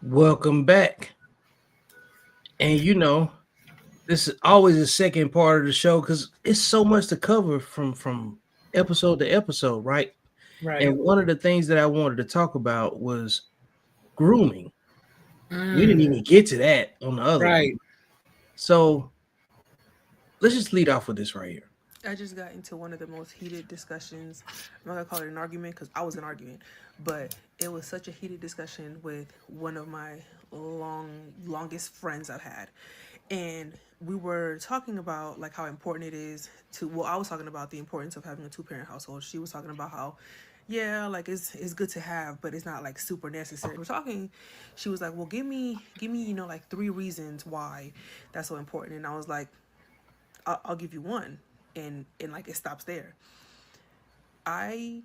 Welcome back. And this is always the second part of the show because it's so much to cover from episode to episode, right? Right. And one of the things that I wanted to talk about was grooming. We didn't Mm, even get to that on the other one. right. So let's just lead off with this right here. I just got into one of the most heated discussions. I'm not gonna call it an argument because I was an argument, but it was such a heated discussion with one of my longest friends I've had, and we were talking about like how important it is to. Well, I was talking about the importance of having a two-parent household. She was talking about how, yeah, like it's good to have, but it's not like super necessary. We're talking. She was like, well, give me like three reasons why that's so important, and I was like, I'll give you one, and like it stops there. I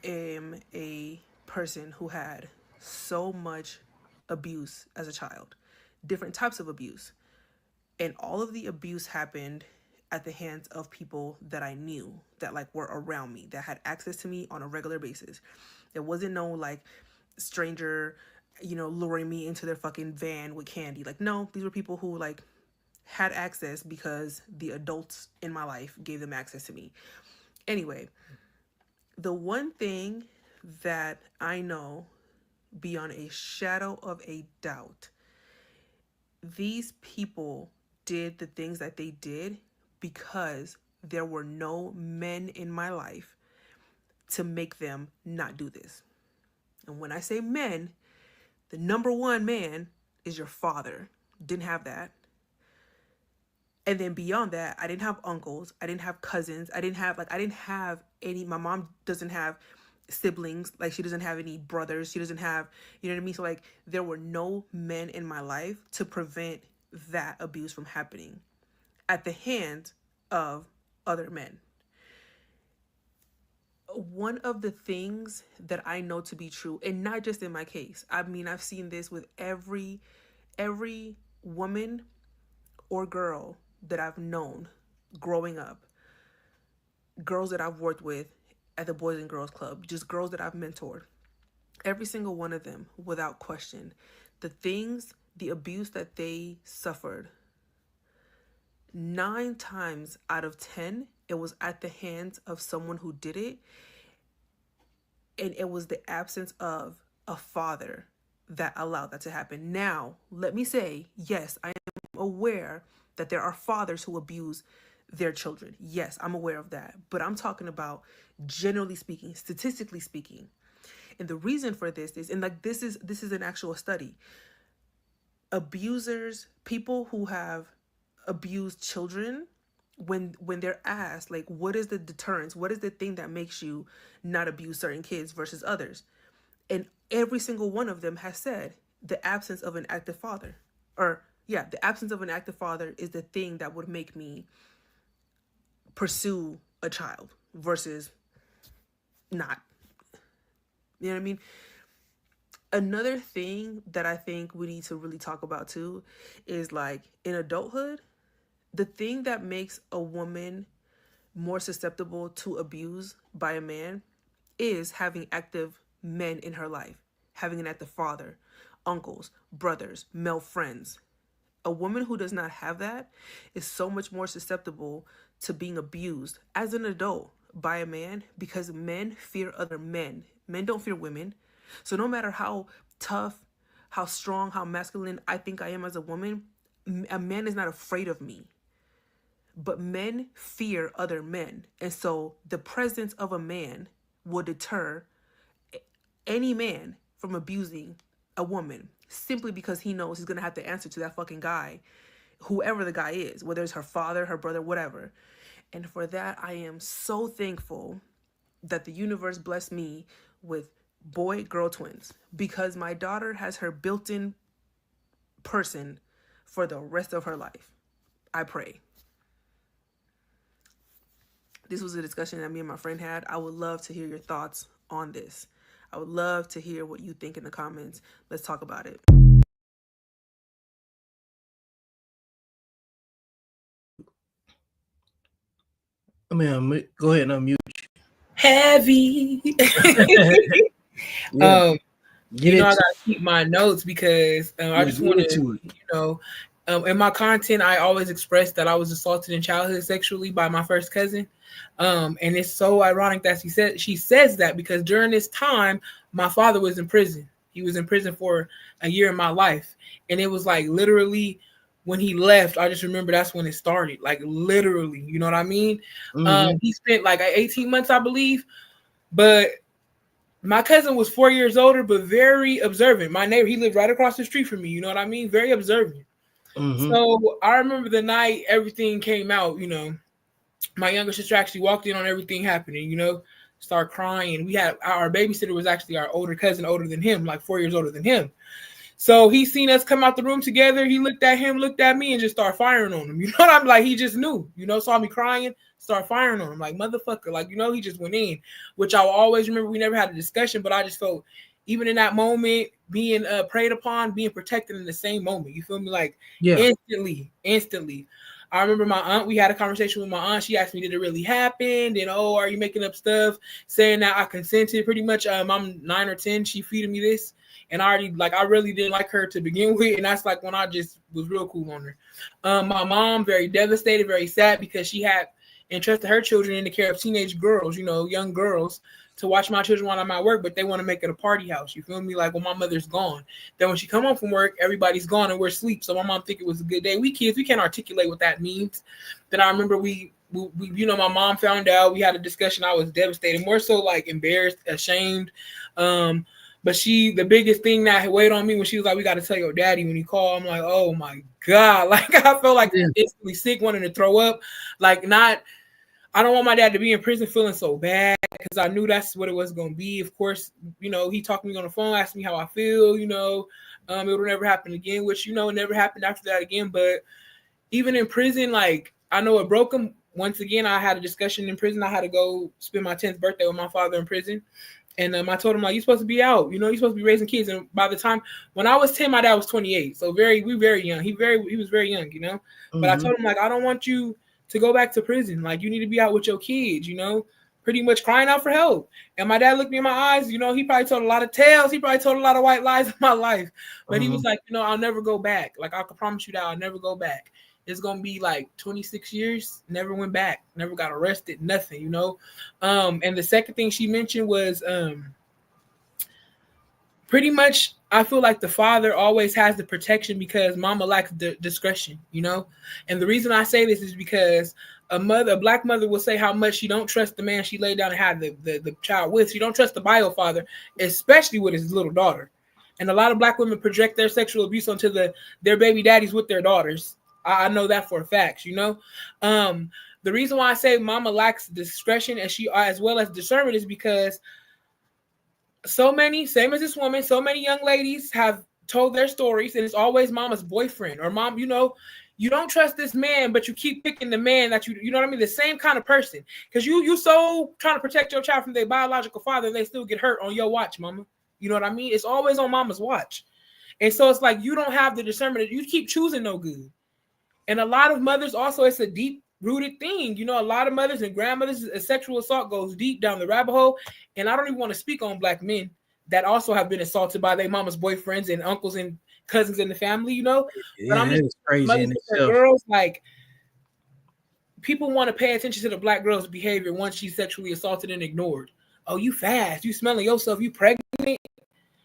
am a person who had so much abuse as a child, different types of abuse, and all of the abuse happened at the hands of people that I knew, that like were around me, that had access to me on a regular basis. There wasn't no like stranger, luring me into their fucking van with candy. Like, no, these were people who like had access because the adults in my life gave them access to me. Anyway, the one thing that I know beyond a shadow of a doubt, these people did the things that they did because there were no men in my life to make them not do this. And when I say men, the number one man is your father. Didn't have that. And then beyond that, I didn't have uncles. I didn't have cousins. I didn't have any. My mom doesn't have siblings. Like, she doesn't have any brothers. She doesn't have, you know what I mean? So like, there were no men in my life to prevent that abuse from happening at the hands of other men. One of the things that I know to be true, and not just in my case, I mean, I've seen this with every woman or girl that I've known growing up, girls that I've worked with at the Boys and Girls Club, just girls that I've mentored, every single one of them, without question, the abuse that they suffered, 9 times out of 10, it was at the hands of someone who did it, and it was the absence of a father that allowed that to happen. Now, let me say, yes, I am aware that there are fathers who abuse their children. Yes, I'm aware of that. But I'm talking about, generally speaking, statistically speaking. And the reason for this is, and like this is an actual study. Abusers, people who have abused children, when they're asked, like, what is the deterrence? What is the thing that makes you not abuse certain kids versus others? And every single one of them has said the absence of an active father. Or, yeah, the absence of an active father is the thing that would make me pursue a child versus not. You know what I mean? Another thing that I think we need to really talk about too is, like, in adulthood, the thing that makes a woman more susceptible to abuse by a man is having active men in her life, having an active father, uncles, brothers, male friends. A woman who does not have that is so much more susceptible to being abused as an adult by a man, because men fear other men. Men don't fear women. So no matter how tough, how strong, how masculine I think I am as a woman, a man is not afraid of me. But men fear other men. And so the presence of a man will deter any man from abusing a woman, simply because he knows he's going to have to answer to that fucking guy, whoever the guy is, whether it's her father, her brother, whatever. And for that, I am so thankful that the universe blessed me with boy-girl twins, because my daughter has her built-in person for the rest of her life. I pray. This was a discussion that me and my friend had. I would love to hear your thoughts on this. I would love to hear what you think in the comments. Let's talk about it. I mean, go ahead and unmute. Heavy. Yeah. Get I it. gotta keep my notes because I just Get want to, into it. in my content, I always express that I was assaulted in childhood sexually by my first cousin. And it's so ironic that she says that because during this time, my father was in prison. He was in prison for a year in my life. And it was like literally when he left, I just remember that's when it started. Like literally, you know what I mean? He spent like 18 months, I believe. But my cousin was 4 years older, but very observant. My neighbor, he lived right across the street from me. You know what I mean? Very observant. So I remember the night everything came out, my younger sister actually walked in on everything happening, start crying. We had our babysitter was actually our older cousin, older than him, like 4 years older than him. So he seen us come out the room together. He looked at him, looked at me, and just started firing on him. You know what I'm like? He just knew, saw me crying, start firing on him, like motherfucker. Like, he just went in, which I will always remember. We never had a discussion, but I just felt, even in that moment, being preyed upon, being protected in the same moment. You feel me? Like instantly. I remember my aunt, we had a conversation with my aunt. She asked me, did it really happen? And, are you making up stuff? Saying that I consented pretty much. I'm 9 or 10. She feeding me this. And I really didn't like her to begin with. And that's like when I just was real cool on her. My mom, very devastated, very sad because she had entrusted her children in the care of teenage girls, young girls, to watch my children while I'm at work, but they want to make it a party house. You feel me? Like when my mother's gone. Then when she come home from work, everybody's gone and we're asleep. So my mom think it was a good day. We kids, we can't articulate what that means. Then I remember we my mom found out. We had a discussion. I was devastated, more so like embarrassed, ashamed. But the biggest thing that weighed on me when she was like, we got to tell your daddy when he called. I'm like, oh my God. Like I felt like instantly sick, wanting to throw up. I don't want my dad to be in prison feeling so bad because I knew that's what it was going to be. Of course, he talked to me on the phone, asked me how I feel, it will never happen again, which, it never happened after that again. But even in prison, like, I know it broke him. Once again, I had a discussion in prison. I had to go spend my 10th birthday with my father in prison. And I told him, like, you're supposed to be out, you're supposed to be raising kids. And by the time, when I was 10, my dad was 28. So we very young. He was very young, But I told him, like, I don't want you to go back to prison. Like, you need to be out with your kids, pretty much crying out for help. And my dad looked me in my eyes, he probably told a lot of tales. He probably told a lot of white lies in my life. But he was like, I'll never go back. Like, I can promise you that I'll never go back. It's going to be like 26 years, never went back, never got arrested, nothing, And the second thing she mentioned was pretty much, I feel like the father always has the protection because mama lacks the discretion, And the reason I say this is because a black mother will say how much she don't trust the man she laid down and had the child with. She don't trust the bio father, especially with his little daughter. And a lot of black women project their sexual abuse onto their baby daddies with their daughters. I know that for a fact, The reason why I say mama lacks discretion and she as well as discernment is because so many, same as this woman, so many young ladies have told their stories and it's always mama's boyfriend or mom, you don't trust this man, but you keep picking the man that you know what I mean? The same kind of person. Because you so trying to protect your child from their biological father, they still get hurt on your watch, mama. You know what I mean? It's always on mama's watch. And so it's like you don't have the discernment. You keep choosing no good. And a lot of mothers also, it's a deep-rooted thing. A lot of mothers and grandmothers, sexual assault goes deep down the rabbit hole. And I don't even want to speak on black men that also have been assaulted by their mama's boyfriends and uncles and cousins in the family, Yeah, but I'm just crazy in itself. Girls, like, people want to pay attention to the black girl's behavior once she's sexually assaulted and ignored. Oh, you fast. You smelling yourself. You pregnant.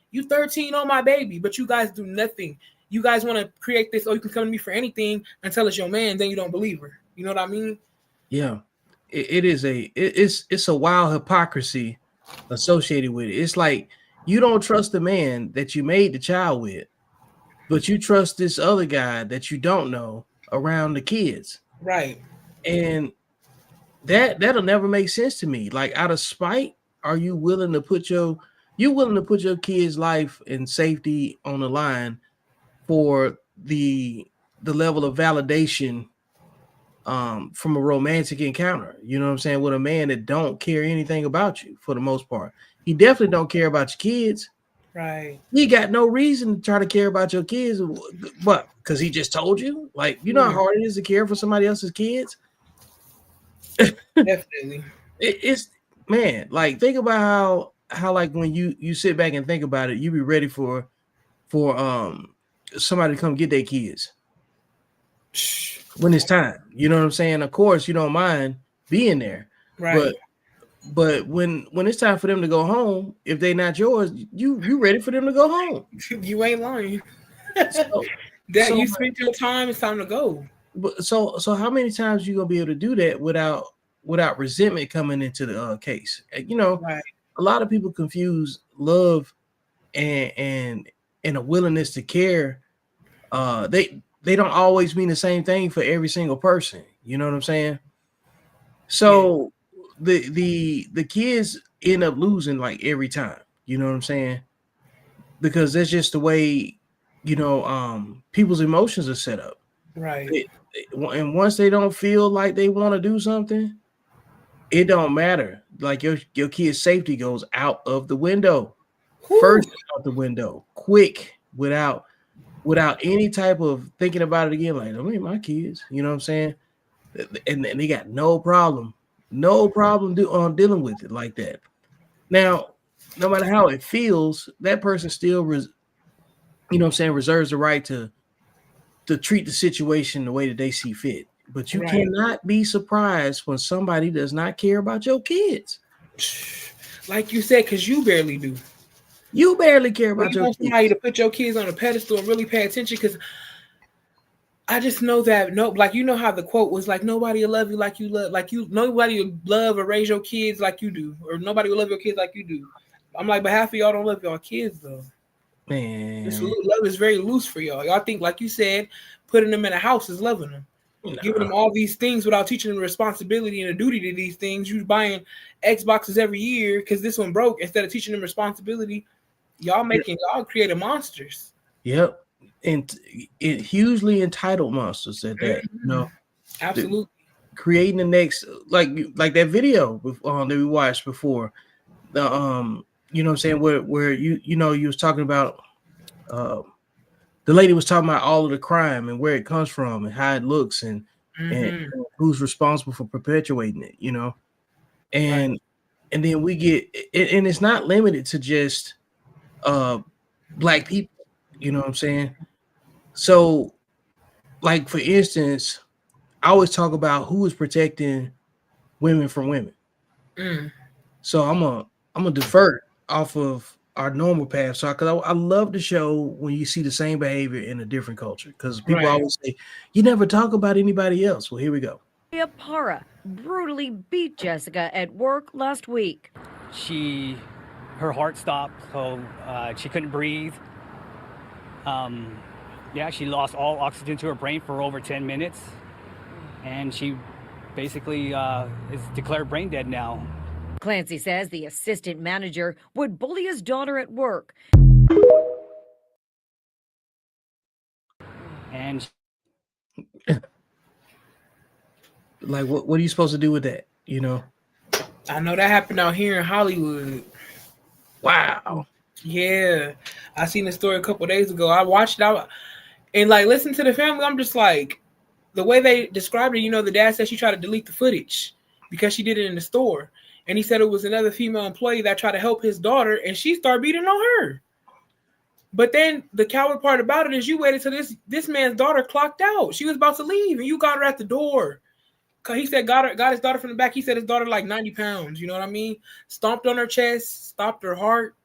You 13 on my baby. But you guys do nothing. You guys want to create this, you can come to me for anything until it's your man, then you don't believe her. You know what I mean? Yeah. It's a wild hypocrisy associated with it. It's like you don't trust the man that you made the child with, but you trust this other guy that you don't know around the kids. Right. And that'll never make sense to me. Like, out of spite, are you willing to put your kids' life and safety on the line for the level of validation from a romantic encounter? You know what I'm saying? With a man that don't care anything about you for the most part. He definitely don't care about your kids. Right. He got no reason to try to care about your kids, but because he just told you. Like, you know how hard it is to care for somebody else's kids? Definitely. It's man, like, think about how like when you sit back and think about it, you be ready for somebody to come get their kids when it's time. You know what I'm saying? Of course, you don't mind being there, Right. but when it's time for them to go home, if they not yours, you ready for them to go home. You ain't lying. So, That you spent your time, it's time to go. But so how many times you gonna be able to do that without resentment coming into the case? You know, Right. a lot of people confuse love and a willingness to care. They don't always mean the same thing for every single person. You know what I'm saying? So the kids end up losing like every time. You know what I'm saying? Because that's just the way, you know, people's emotions are set up. Right. And once they don't feel like they want to do something, it don't matter. Like your kid's safety goes out of the window. First out the window, quick, without any type of thinking about it again. Like, I mean, my kids, you know what I'm saying? And they got no problem dealing with it like that. Now, no matter how it feels, that person still, you know what I'm saying, reserves the right to treat the situation the way that they see fit. But you cannot be surprised when somebody does not care about your kids. Like you said, because you barely do. You barely care about your kids. You want somebody to put your kids on a pedestal and really pay attention, because I just know that like, you know how the quote was like, nobody will love you like you love, nobody will love or raise your kids like you do, or nobody will love your kids like you do. I'm like, but half of y'all don't love y'all kids though. Man, this love is very loose for y'all. Y'all think, like you said, putting them in a house is loving them. Giving them all these things without teaching them responsibility and a duty to these things. You buying Xboxes every year because this one broke, instead of teaching them responsibility. Y'all creating monsters. Yep. And hugely entitled monsters at that. You know, absolutely. Creating the next, like that video that we watched before. The you know what I'm saying, where you know, you was talking about the lady was talking about all of the crime and where it comes from and how it looks and who's responsible for perpetuating it, you know. And then we get, and it's not limited to just Black people, you know what I'm saying? So, like, for instance, I always talk about who is protecting women from women. So I'm gonna divert off of our normal path. So, because I love the show when you see the same behavior in a different culture. Because people always say, you never talk about anybody else. Well, here we go. Para brutally beat Jessica at work last week. Her heart stopped, so she couldn't breathe. She lost all oxygen to her brain for over 10 minutes. And she basically is declared brain dead now. Clancy says the assistant manager would bully his daughter at work. And like, what are you supposed to do with that? You know? I know that happened out here in Hollywood. Wow. Yeah. I seen the story a couple days ago. I watched it out and like listened to the family. I'm just like, the way they described it, you know, the dad said she tried to delete the footage because she did it in the store. And he said it was another female employee that tried to help his daughter, and she started beating on her. But then the coward part about it is you waited till this man's daughter clocked out. She was about to leave, and you got her at the door. Cause he said got his daughter from the back. He said his daughter like 90 pounds. You know what I mean? Stomped on her chest, stopped her heart.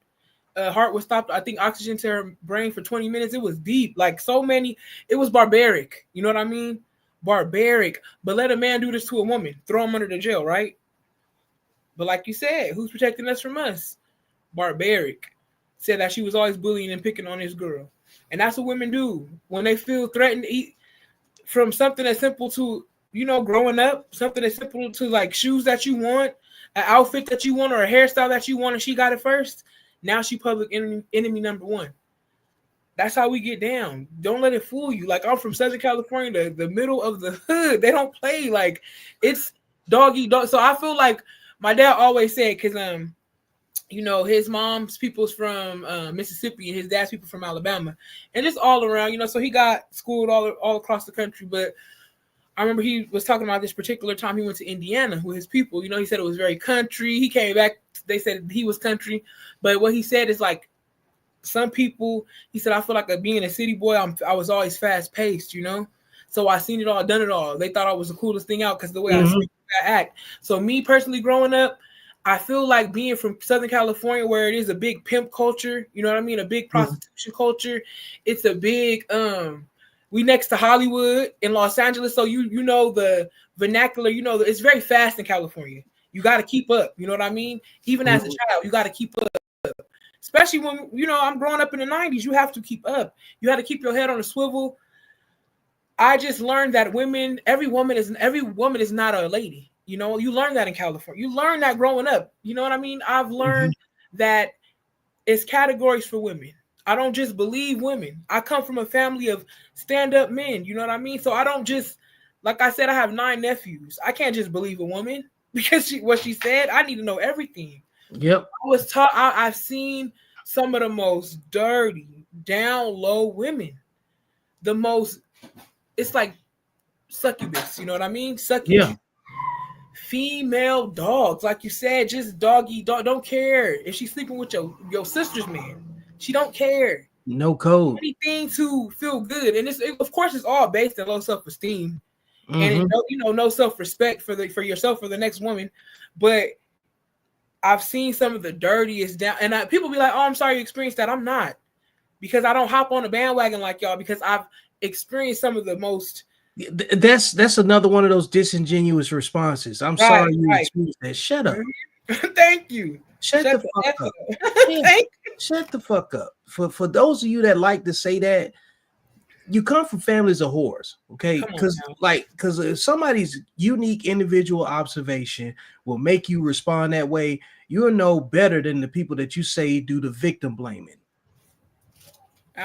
Heart was stopped. I think oxygen to her brain for 20 minutes. It was deep. Like so many. It was barbaric. You know what I mean? Barbaric. But let a man do this to a woman. Throw him under the jail, right? But like you said, who's protecting us from us? Barbaric. Said that she was always bullying and picking on this girl. And that's what women do. When they feel threatened to eat from something as simple to, you know, growing up, something as simple to like shoes that you want, an outfit that you want, or a hairstyle that you want, and she got it first. Now she public enemy number one. That's how we get down. Don't let it fool you. Like, I'm from Southern California, the middle of the hood. They don't play. Like, it's dog eat dog. So I feel like my dad always said, because you know, his mom's people's from Mississippi and his dad's people from Alabama, and just all around, you know. So he got schooled all across the country. But I remember he was talking about this particular time he went to Indiana with his people. You know, he said it was very country. He came back, they said he was country. But what he said is like, some people, he said, I feel like being a city boy, I was always fast paced, you know? So I seen it all, done it all. They thought I was the coolest thing out because the way I speak, I act. So me personally growing up, I feel like being from Southern California, where it is a big pimp culture, you know what I mean? A big prostitution culture. It's a big, we next to Hollywood in Los Angeles. So you know the vernacular, you know, it's very fast in California. You got to keep up. You know what I mean? Even as a child, you got to keep up. Especially when, you know, I'm growing up in the 90s, you have to keep up. You have to keep your head on a swivel. I just learned that every woman is not a lady. You know, you learn that in California. You learn that growing up. You know what I mean? I've learned that it's categories for women. I don't just believe women. I come from a family of stand-up men. You know what I mean? So I don't just, like I said, I have 9 nephews. I can't just believe a woman because what she said. I need to know everything. Yep. I was taught. I've seen some of the most dirty, down low women. The most, it's like succubus. You know what I mean? Succubus. Yeah. Female dogs, like you said, just dog. Don't care if she's sleeping with your sister's man. She don't care. No code. Anything to feel good, and of course it's all based on low self-esteem and no self-respect for yourself, for the next woman. But I've seen some of the dirtiest down, and people be like, "Oh, I'm sorry you experienced that." I'm not, because I don't hop on the bandwagon like y'all, because I've experienced some of the most. That's another one of those disingenuous responses. I'm sorry you experienced that. Shut up. Thank you. Shut the fuck up. Shut the fuck up. For those of you that like to say that, you come from families of whores, okay? Because if somebody's unique individual observation will make you respond that way, you'll know better than the people that you say do the victim blaming.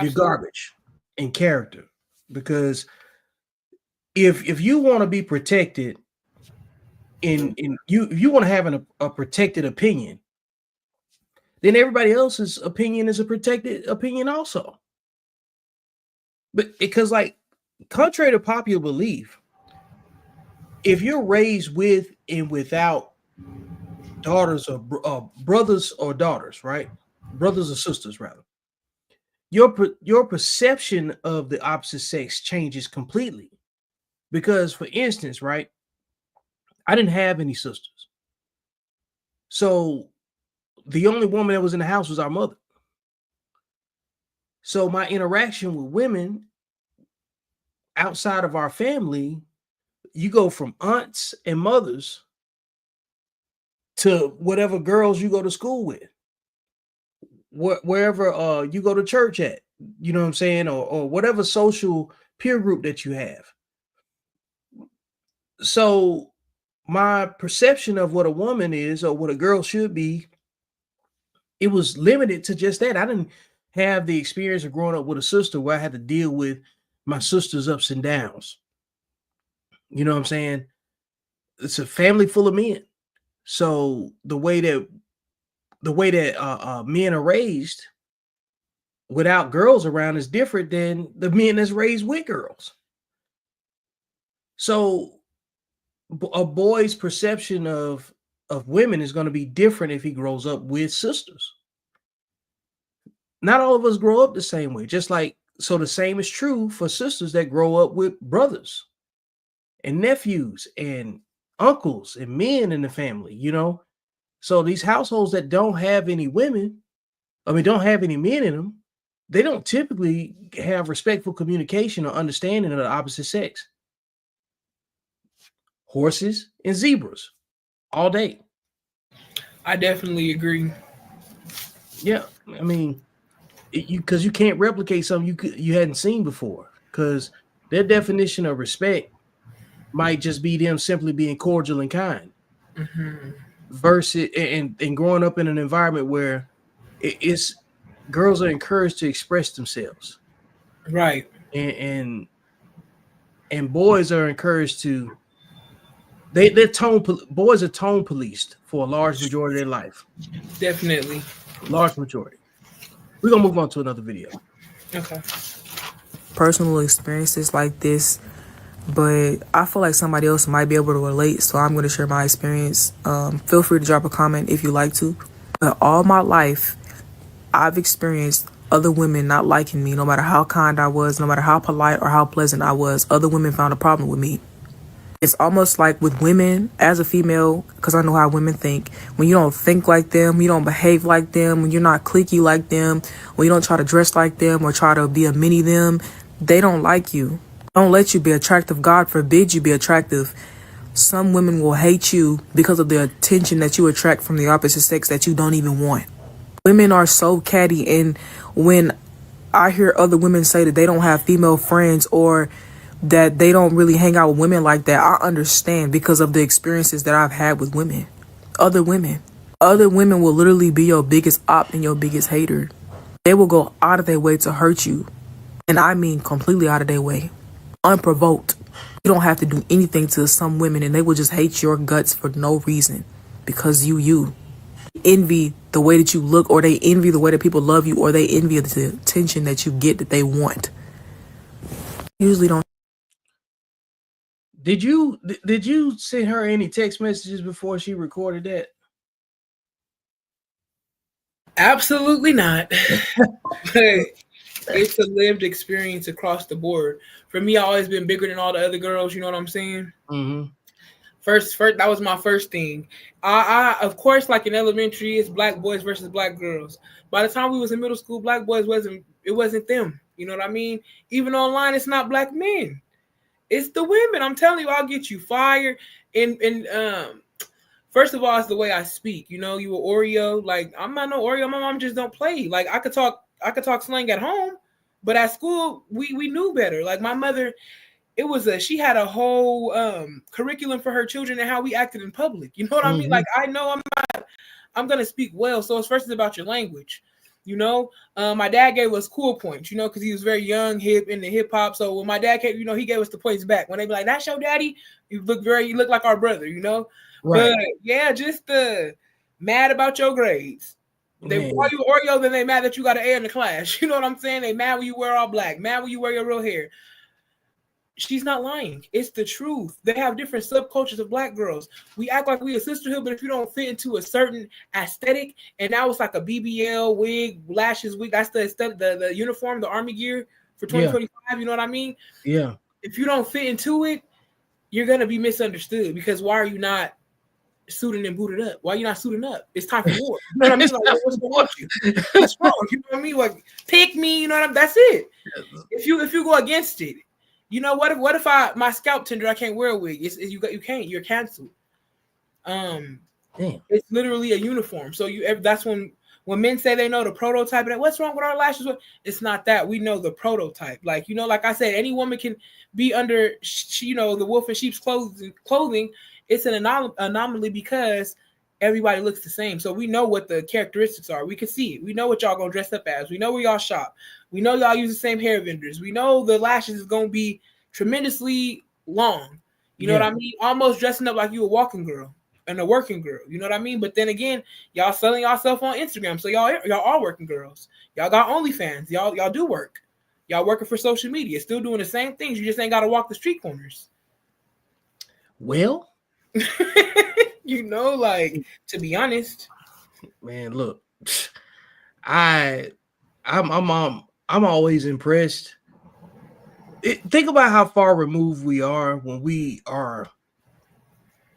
You're garbage in character. Because if you want to be protected, if you want to have a protected opinion, then everybody else's opinion is a protected opinion also. But because, like, contrary to popular belief, if you're raised with and without daughters or brothers or daughters, right? Brothers or sisters, rather, your perception of the opposite sex changes completely. Because, for instance, right, I didn't have any sisters. So the only woman that was in the house was our mother. So my interaction with women outside of our family, you go from aunts and mothers to whatever girls you go to school with, wherever you go to church at, you know what I'm saying? Or whatever social peer group that you have. So my perception of what a woman is or what a girl should be, it was limited to just that. I didn't have the experience of growing up with a sister where I had to deal with my sister's ups and downs. You know what I'm saying? It's a family full of men. So the way that men are raised without girls around is different than the men that's raised with girls. So a boy's perception of women is going to be different if he grows up with sisters. Not all of us grow up the same way. So the same is true for sisters that grow up with brothers and nephews and uncles and men in the family, you know? So these households that don't have any women, don't have any men in them, they don't typically have respectful communication or understanding of the opposite sex. Horses and zebras all day. I definitely agree. Yeah, I mean, because you can't replicate something you hadn't seen before, because their definition of respect might just be them simply being cordial and kind. Versus and growing up in an environment where it's girls are encouraged to express themselves, right? And boys are encouraged to. Boys are tone policed for a large majority of their life. Definitely. Large majority. We're going to move on to another video. Okay. Personal experiences like this but I feel like somebody else might be able to relate, so I'm going to share my experience. Feel free to drop a comment if you like to. But all my life, I've experienced other women not liking me, no matter how kind I was, no matter how polite or how pleasant I was. Other women found a problem with me. It's almost like with women, as a female, because I know how women think, when you don't think like them, you don't behave like them, when you're not cliquey like them, when you don't try to dress like them or try to be a mini them, they don't like you. Don't let you be attractive. God forbid you be attractive. Some women will hate you because of the attention that you attract from the opposite sex that you don't even want. Women are so catty, and when I hear other women say that they don't have female friends or that they don't really hang out with women like that, I understand because of the experiences that I've had with women. Other women will literally be your biggest op and your biggest hater. They will go out of their way to hurt you. And I mean completely out of their way. Unprovoked. You don't have to do anything to some women and they will just hate your guts for no reason. Because you envy the way that you look, or they envy the way that people love you, or they envy the attention that you get that they want. Usually don't. Did you send her any text messages before she recorded that? Absolutely not. But it's a lived experience across the board. For me, I've always been bigger than all the other girls. You know what I'm saying? Mm-hmm. First, that was my first thing. I of course, like in elementary, it's black boys versus black girls. By the time we was in middle school, black boys wasn't them. You know what I mean? Even online, it's not black men. It's the women. I'm telling you, I'll get you fired. And first of all, it's the way I speak. You know, you an Oreo. Like, I'm not no Oreo. My mom just don't play. Like, I could talk slang at home, but at school, we knew better. Like, my mother, she had a whole curriculum for her children and how we acted in public. You know what I mean? Like, I know I'm gonna speak well. So it's first about your language. You know, my dad gave us cool points, you know, because he was very young, hip, into hip hop. So when my dad came, you know, he gave us the points back. When they be like, "That's your daddy," you look like our brother, you know. Right. But yeah, just mad about your grades. They call you Oreo, then they mad that you got an A in the class. You know what I'm saying? They mad when you wear all black, mad when you wear your real hair. She's not lying. It's the truth. They have different subcultures of black girls. We act like we a sisterhood, but if you don't fit into a certain aesthetic, and now it's like a BBL wig, lashes wig, that's the uniform, the army gear for 2025. Yeah. You know what I mean? Yeah. If you don't fit into it, you're gonna be misunderstood, because why are you not suiting and booted up? Why are you not suiting up? It's time for war. You know what I mean? Like, what's wrong with you? What's wrong? You know what I mean? Like, pick me. You know what I mean? That's it. If you go against it. You know, what if my scalp tender, I can't wear a wig? You can't. You're canceled. It's literally a uniform. So that's when men say they know the prototype, and what's wrong with our lashes? It's not that. We know the prototype. Like, you know, like I said, any woman can be under, you know, the wolf in sheep's clothing. It's an anomaly because everybody looks the same. So we know what the characteristics are. We can see it. We know what y'all gonna dress up as. We know where y'all shop. We know y'all use the same hair vendors. We know the lashes is gonna be tremendously long. You know what I mean? Almost dressing up like you a walking girl and a working girl. You know what I mean? But then again, y'all selling yourself on Instagram. So y'all are working girls. Y'all got OnlyFans. Y'all do work. Y'all working for social media. Still doing the same things. You just ain't gotta walk the street corners. Well, you know, like, to be honest, man, look, I'm always impressed. Think about how far removed we are when we are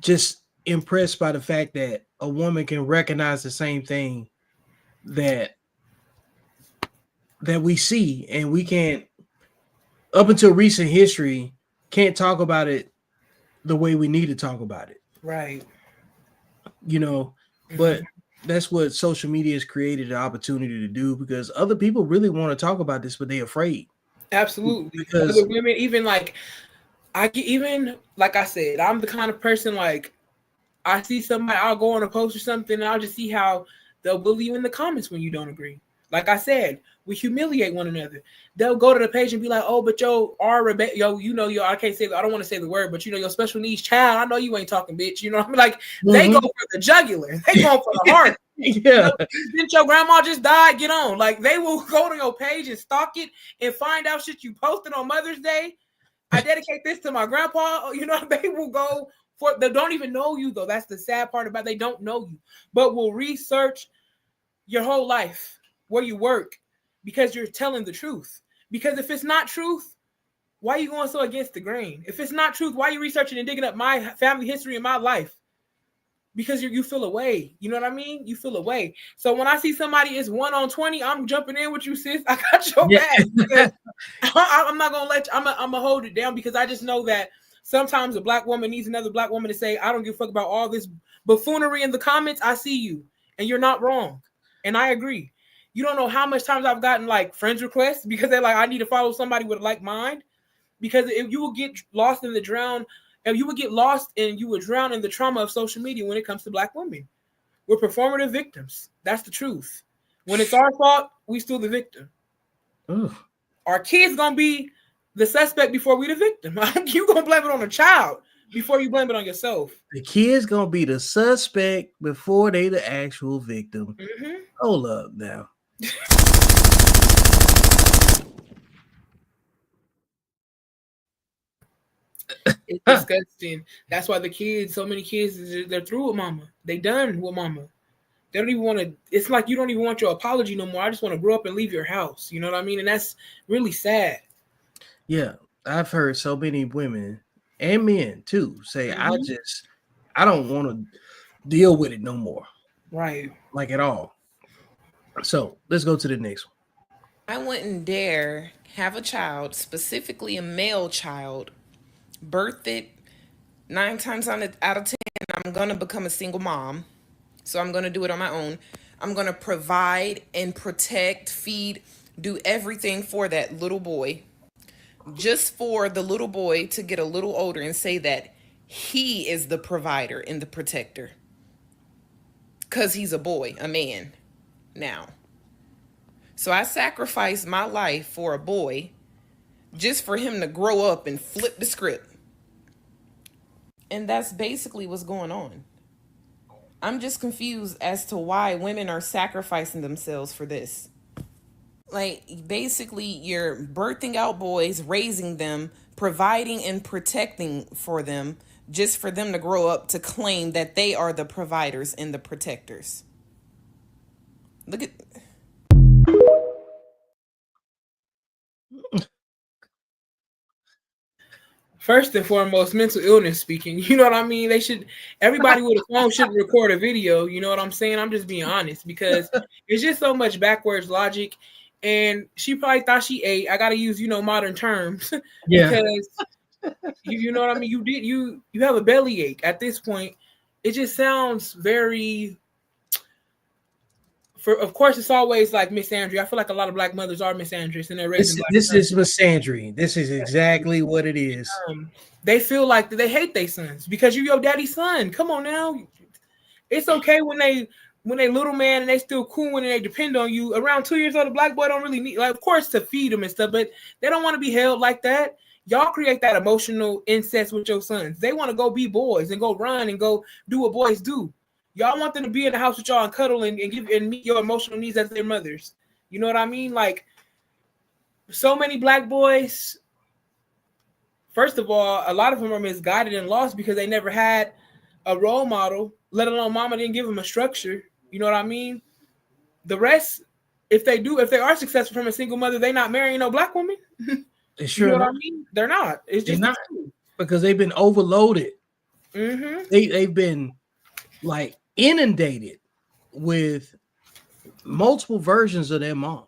just impressed by the fact that a woman can recognize the same thing that we see, and we can't, up until recent history, can't talk about it the way we need to talk about it. Right. You know, but that's what social media has created an opportunity to do, because other people really want to talk about this, but they're afraid. Absolutely. Because other women, even like I said, I'm the kind of person, like, I see somebody, I'll go on a post or something, and I'll just see how they'll bully you in the comments when you don't agree. Like I said, we humiliate one another. They'll go to the page and be like, "Oh, but I can't say, I don't want to say the word, but you know, your special needs child, I know you ain't talking, bitch." You know what I mean? Like, they go for the jugular. They go for the heart. Yeah. Didn't your grandma just died? Get on. Like, they will go to your page and stalk it and find out shit you posted on Mother's Day. I dedicate this to my grandpa. You know, they will go for, they don't even know you though. That's the sad part about it. They don't know you, but will research your whole life, where you work, because you're telling the truth. Because if it's not truth, why are you going so against the grain? If it's not truth, why are you researching and digging up my family history and my life? Because you feel away. You know what I mean? You feel away. So when I see somebody is 1 on 20, I'm jumping in with you, sis. I got your back. Because I'm not gonna let you, I'm gonna hold it down, because I just know that sometimes a black woman needs another black woman to say, I don't give a fuck about all this buffoonery in the comments. I see you, and you're not wrong. And I agree. You don't know how much times I've gotten like friends requests because they're like, I need to follow somebody with a like mind. Because if you will get lost in the drown, and you would get lost and you would drown in the trauma of social media when it comes to black women. We're performative victims. That's the truth. When it's our fault, we still the victim. Ooh. Our kids gonna be the suspect before we the victim. You gonna blame it on a child before you blame it on yourself. The kids gonna be the suspect before they the actual victim. Mm-hmm. Hold up now. It's disgusting. That's why the kids, so many kids, they're through with mama. They done with mama. They don't even want to. It's like you don't even want your apology no more. I just want to grow up and leave your house. You know what I mean? And that's really sad. Yeah, I've heard so many women and men too say, I don't want to deal with it no more. Right. Like at all. So let's go to the next one. I wouldn't dare have a child, specifically a male child, birth it. 9 times out of 10, I'm going to become a single mom. So I'm going to do it on my own. I'm going to provide and protect, feed, do everything for that little boy. Just for the little boy to get a little older and say that he is the provider and the protector. Because he's a boy, a man now. So I sacrificed my life for a boy just for him to grow up and flip the script. And that's basically what's going on. I'm just confused as to why women are sacrificing themselves for this. Like, basically, you're birthing out boys, raising them, providing and protecting for them, just for them to grow up to claim that they are the providers and the protectors. Look at... First and foremost, mental illness speaking. You know what I mean? Everybody with a phone should record a video. You know what I'm saying? I'm just being honest, because it's just so much backwards logic. And she probably thought she ate. I got to use, modern terms. Yeah. Because, you know what I mean? You have a bellyache at this point. It just sounds very... Of course, it's always like misandry. I feel like a lot of black mothers are misandrous, and they're raising black This sons. is misandry. This is exactly what it is. They feel like they hate their sons because you're your daddy's son. Come on now. It's okay when they little man and they still cool and they depend on you. Around 2 years old, a black boy don't really need, like, of course, to feed them and stuff, but they don't want to be held like that. Y'all create that emotional incest with your sons. They want to go be boys and go run and go do what boys do. Y'all want them to be in the house with y'all and cuddle and give and meet your emotional needs as their mothers. You know what I mean? Like, so many black boys, first of all, a lot of them are misguided and lost because they never had a role model, let alone mama didn't give them a structure. You know what I mean? The rest, if they are successful from a single mother, they not marrying no black woman. Sure, you know what I mean? They're not. It's just not, because they've been overloaded. Mm-hmm. They've been like inundated with multiple versions of their mom.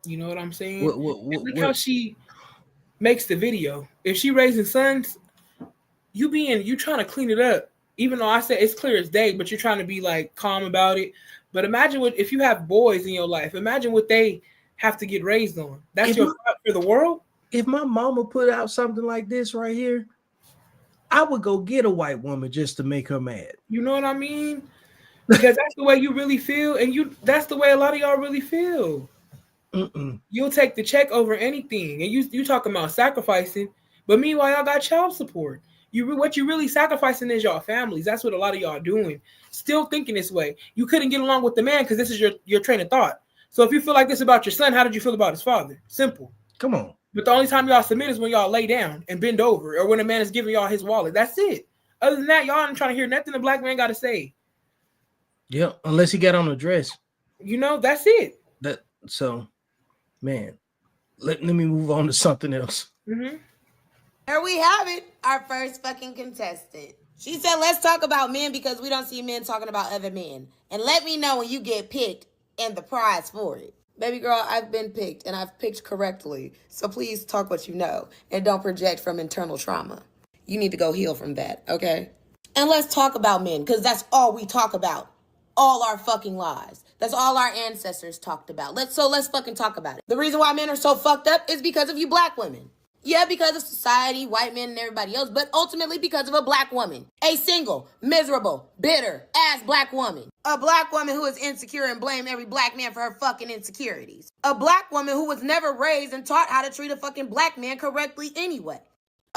You know what I'm saying? Look how she makes the video. If she raising sons, you trying to clean it up. Even though I said it's clear as day, but you're trying to be like calm about it. But imagine if you have boys in your life, imagine what they have to get raised on. That's your thought for the world. If my mama put out something like this right here, I would go get a white woman just to make her mad. You know what I mean? Because that's the way you really feel, and that's the way a lot of y'all really feel. You'll take the check over anything, and you talking about sacrificing, but meanwhile y'all got child support. What you really sacrificing is y'all families. That's what a lot of y'all doing. Still thinking this way. You couldn't get along with the man because this is your train of thought. So if you feel like this about your son, how did you feel about his father? Simple. Come on. But the only time y'all submit is when y'all lay down and bend over, or when a man is giving y'all his wallet. That's it. Other than that, y'all aren't trying to hear nothing the black man got to say. Yeah, unless he got on a dress. You know, that's it. So, man, let me move on to something else. Mm-hmm. Here we have it, our first fucking contestant. She said, let's talk about men because we don't see men talking about other men. And let me know when you get picked and the prize for it. Baby girl, I've been picked and I've picked correctly. So please talk what you know and don't project from internal trauma. You need to go heal from that, okay? And let's talk about men because that's all we talk about. All our fucking lives. That's all our ancestors talked about. Let's fucking talk about it. The reason why men are so fucked up is because of you black women. Yeah, because of society, white men, and everybody else, but ultimately because of a black woman. A single, miserable, bitter ass black woman. A black woman who is insecure and blame every black man for her fucking insecurities. A black woman who was never raised and taught how to treat a fucking black man correctly anyway.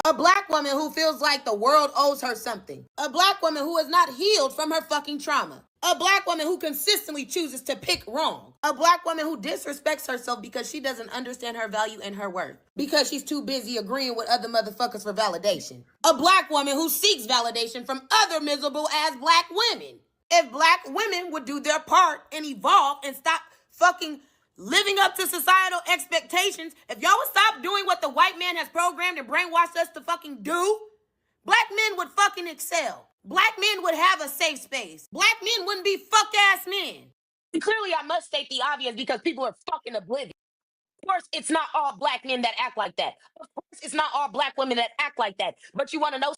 A black woman who feels like the world owes her something. A black woman who is not healed from her fucking trauma. A black woman who consistently chooses to pick wrong. A black woman who disrespects herself because she doesn't understand her value and her worth. Because she's too busy agreeing with other motherfuckers for validation. A black woman who seeks validation from other miserable ass black women. If black women would do their part and evolve and stop fucking living up to societal expectations, if y'all would stop doing what the white man has programmed and brainwashed us to fucking do, black men would fucking excel. Black men would have a safe space. Black men wouldn't be fuck-ass men. And clearly, I must state the obvious because people are fucking oblivious. Of course, it's not all black men that act like that. Of course, it's not all black women that act like that. But you want to know,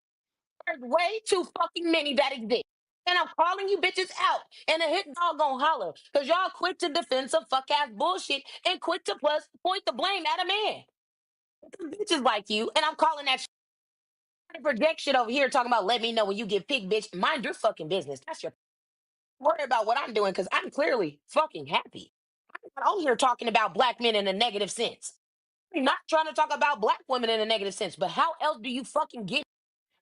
there's way too fucking many that exist. And I'm calling you bitches out. And a hit dog gonna holler. Because y'all quick to defend some fuck-ass bullshit and quick to point the blame at a man. Bitches like you, and I'm calling that project shit over here talking about let me know when you get picked, bitch. Mind your fucking business. That's your worry about what I'm doing because I'm clearly fucking happy. I'm not on here talking about black men in a negative sense. I'm not trying to talk about black women in a negative sense, but how else do you fucking get?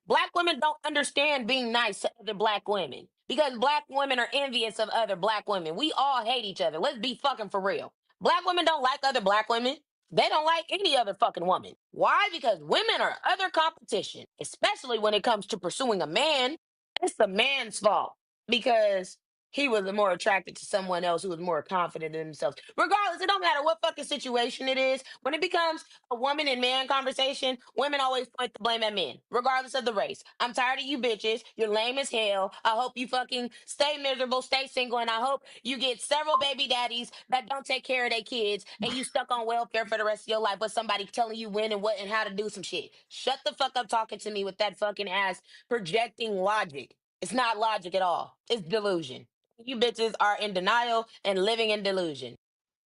Black women don't understand being nice to other black women because black women are envious of other black women. We all hate each other. Let's be fucking for real. Black women don't like other black women. They don't like any other fucking woman. Why? Because women are other competition, especially when it comes to pursuing a man. It's the man's fault because he was more attracted to someone else who was more confident in themselves. Regardless, it don't matter what fucking situation it is. When it becomes a woman and man conversation, women always point the blame at men, regardless of the race. I'm tired of you bitches. You're lame as hell. I hope you fucking stay miserable, stay single, and I hope you get several baby daddies that don't take care of their kids and you stuck on welfare for the rest of your life with somebody telling you when and what and how to do some shit. Shut the fuck up talking to me with that fucking ass projecting logic. It's not logic at all. It's delusion. You bitches are in denial and living in delusion.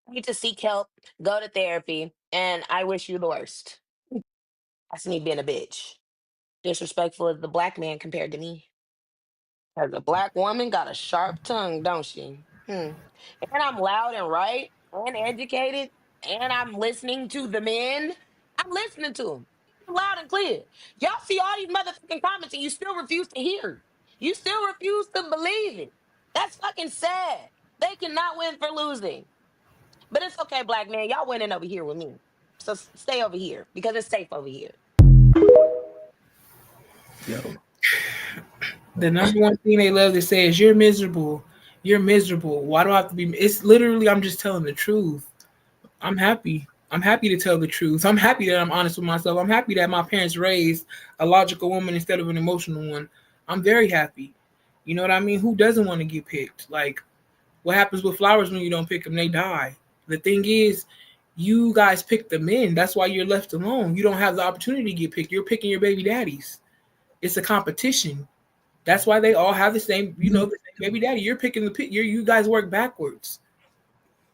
You need to seek help, go to therapy, and I wish you the worst. That's me being a bitch. Disrespectful as the black man compared to me. Because a black woman got a sharp tongue, don't she? And I'm loud and right and educated, and I'm listening to the men. I'm listening to them loud and clear. Y'all see all these motherfucking comments and you still refuse to hear. You still refuse to believe it. That's fucking sad. They cannot win for losing. But it's okay, black man. Y'all winning over here with me. So stay over here because it's safe over here. Yo. The number one thing they love to say is you're miserable. You're miserable. Why do I have to be? It's literally, I'm just telling the truth. I'm happy. I'm happy to tell the truth. I'm happy that I'm honest with myself. I'm happy that my parents raised a logical woman instead of an emotional one. I'm very happy. You know what I mean? Who doesn't want to get picked? Like, what happens with flowers when you don't pick them? They die. The thing is, you guys pick the men. That's why you're left alone. You don't have the opportunity to get picked. You're picking your baby daddies. It's a competition. That's why they all have the same, the same baby daddy. You're picking the pick. You guys work backwards.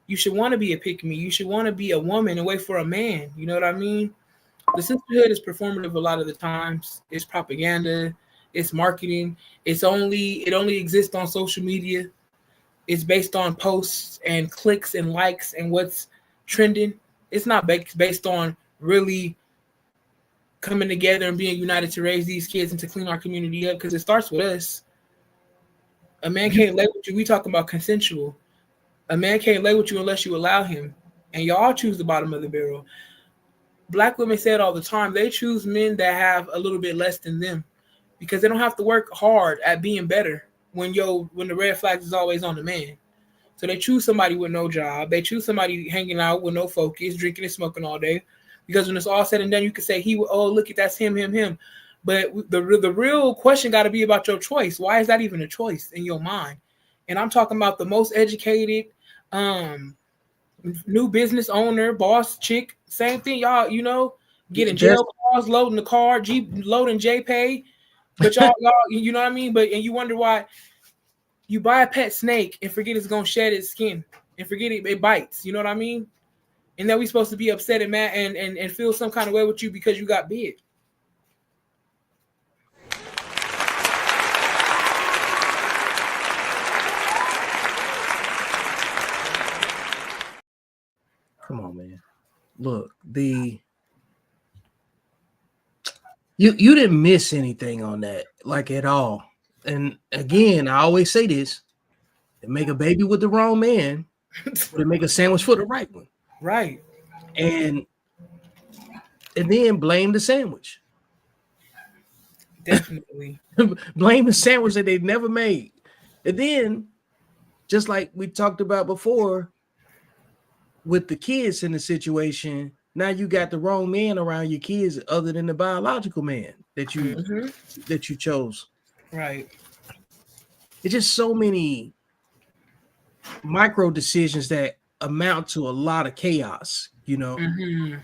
You should want to be a pick-me. You should want to be a woman and wait for a man. You know what I mean? The sisterhood is performative a lot of the times. It's propaganda. It's marketing. It only exists on social media. It's based on posts and clicks and likes and what's trending. It's not based on really coming together and being united to raise these kids and to clean our community up because it starts with us. A man can't lay with you. We talking about consensual. A man can't lay with you unless you allow him. And y'all choose the bottom of the barrel. Black women say it all the time. They choose men that have a little bit less than them because they don't have to work hard at being better when the red flags is always on the man. So they choose somebody with no job. They choose somebody hanging out with no focus, drinking and smoking all day. Because when it's all said and done, you can say, look, that's him. But the real question got to be about your choice. Why is that even a choice in your mind? And I'm talking about the most educated, new business owner, boss chick, same thing, y'all, getting jail calls, loading the car, loading JPay. But y'all, you know what I mean? And you wonder why you buy a pet snake and forget it's gonna shed its skin and forget it bites. You know what I mean? And then we supposed to be upset and mad and feel some kind of way with you because you got big. Come on, man. Look, you didn't miss anything on that, like at all. And again, I always say this: they make a baby with the wrong man, or they make a sandwich for the right one. Right. And then blame the sandwich. Definitely. Blame the sandwich that they never made. And then, just like we talked about before, with the kids in the situation, now you got the wrong man around your kids other than the biological man that you chose. Right. It's just so many micro decisions that amount to a lot of chaos, And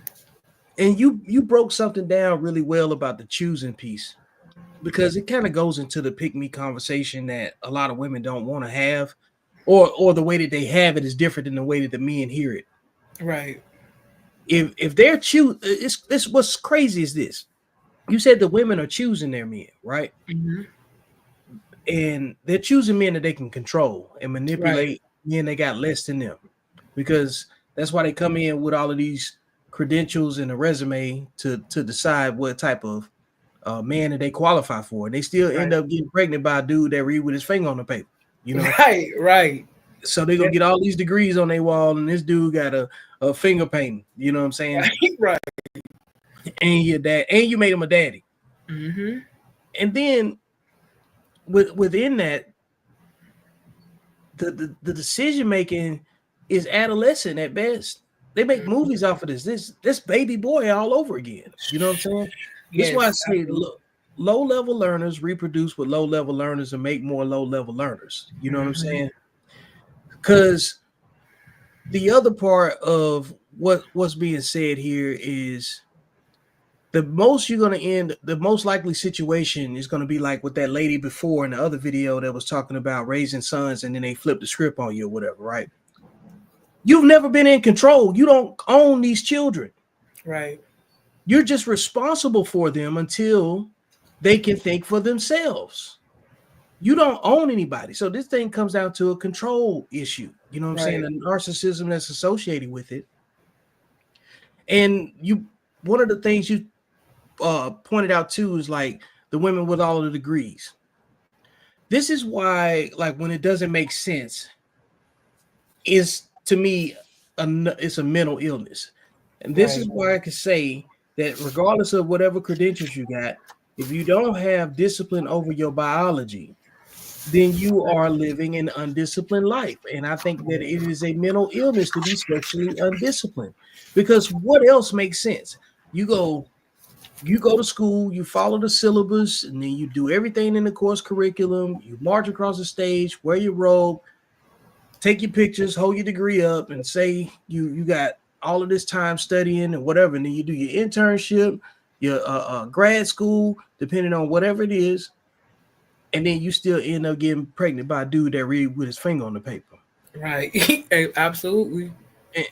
you broke something down really well about the choosing piece, because it kind of goes into the pick me conversation that a lot of women don't want to have, or the way that they have it is different than the way that the men hear it. Right. If they're it's what's crazy is this. You said the women are choosing their men, right? Mm-hmm. And they're choosing men that they can control and manipulate men they got less than them, because that's why they come in with all of these credentials and a resume to decide what type of man that they qualify for. And they still end up getting pregnant by a dude that read with his finger on the paper, Right. So they're gonna get all these degrees on their wall, and this dude got a finger painting, you know what I'm saying? Right. And your dad, and you made him a daddy. Mm-hmm. And then within that, the decision making is adolescent at best. They make movies off of this baby boy all over again. You know what I'm saying? Yes, that's why I say low level learners reproduce with low level learners and make more low level learners. You know what I'm saying? Because the other part of what's being said here is the most likely situation is going to be like with that lady before in the other video that was talking about raising sons, and then they flip the script on you or whatever, right? You've never been in control. You don't own these children. Right. You're just responsible for them until they can think for themselves. You don't own anybody. So this thing comes down to a control issue. You know what I'm saying? The narcissism that's associated with it. And one of the things you pointed out too is like the women with all of the degrees. This is why, like, when it doesn't make sense, is to me it's a mental illness. And this is why I can say that regardless of whatever credentials you got, if you don't have discipline over your biology, then you are living an undisciplined life. And I think that it is a mental illness to be sexually undisciplined, because what else makes sense? You go to school, you follow the syllabus, and then you do everything in the course curriculum. You march across the stage, wear your robe, take your pictures, hold your degree up, and say you got all of this time studying and whatever. And then you do your internship, your grad school, depending on whatever it is. And then you still end up getting pregnant by a dude that read with his finger on the paper. Right. Absolutely.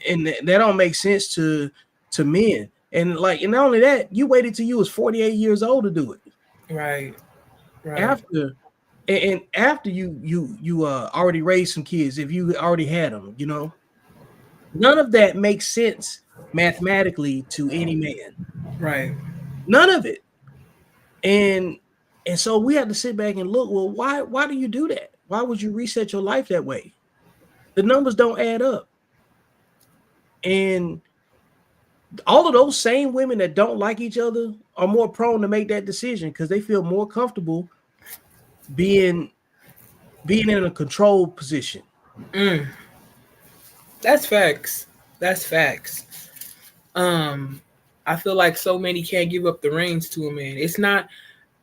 And that don't make sense to men. And not only that, you waited till you was 48 years old to do it. Right. After you already raised some kids, if you already had them, none of that makes sense mathematically to any man. Right. None of it. And so we have to sit back and look, well, why do you do that? Why would you reset your life that way? The numbers don't add up. And all of those same women that don't like each other are more prone to make that decision because they feel more comfortable being in a controlled position. That's facts. That's facts. I feel like so many can't give up the reins to a man. It's not.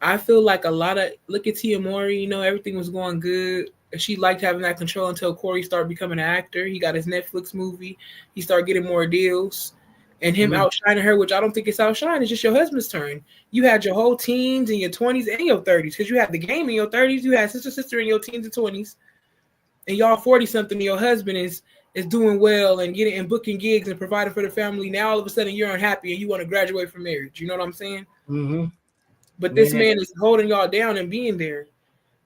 I feel like a lot of look at Tia Mowry. You know, everything was going good. She liked having that control until Corey started becoming an actor. He got his Netflix movie. He started getting more deals, and him outshining her, which I don't think it's outshine. It's just your husband's turn. You had your whole teens and your 20s and your 30s because you had the game in your 30s. You had sister in your teens and 20s, and y'all 40 something. Your husband is doing well and getting and booking gigs and providing for the family. Now all of a sudden you're unhappy and you want to graduate from marriage. You know what I'm saying? Mm-hmm. But this man is holding y'all down and being there.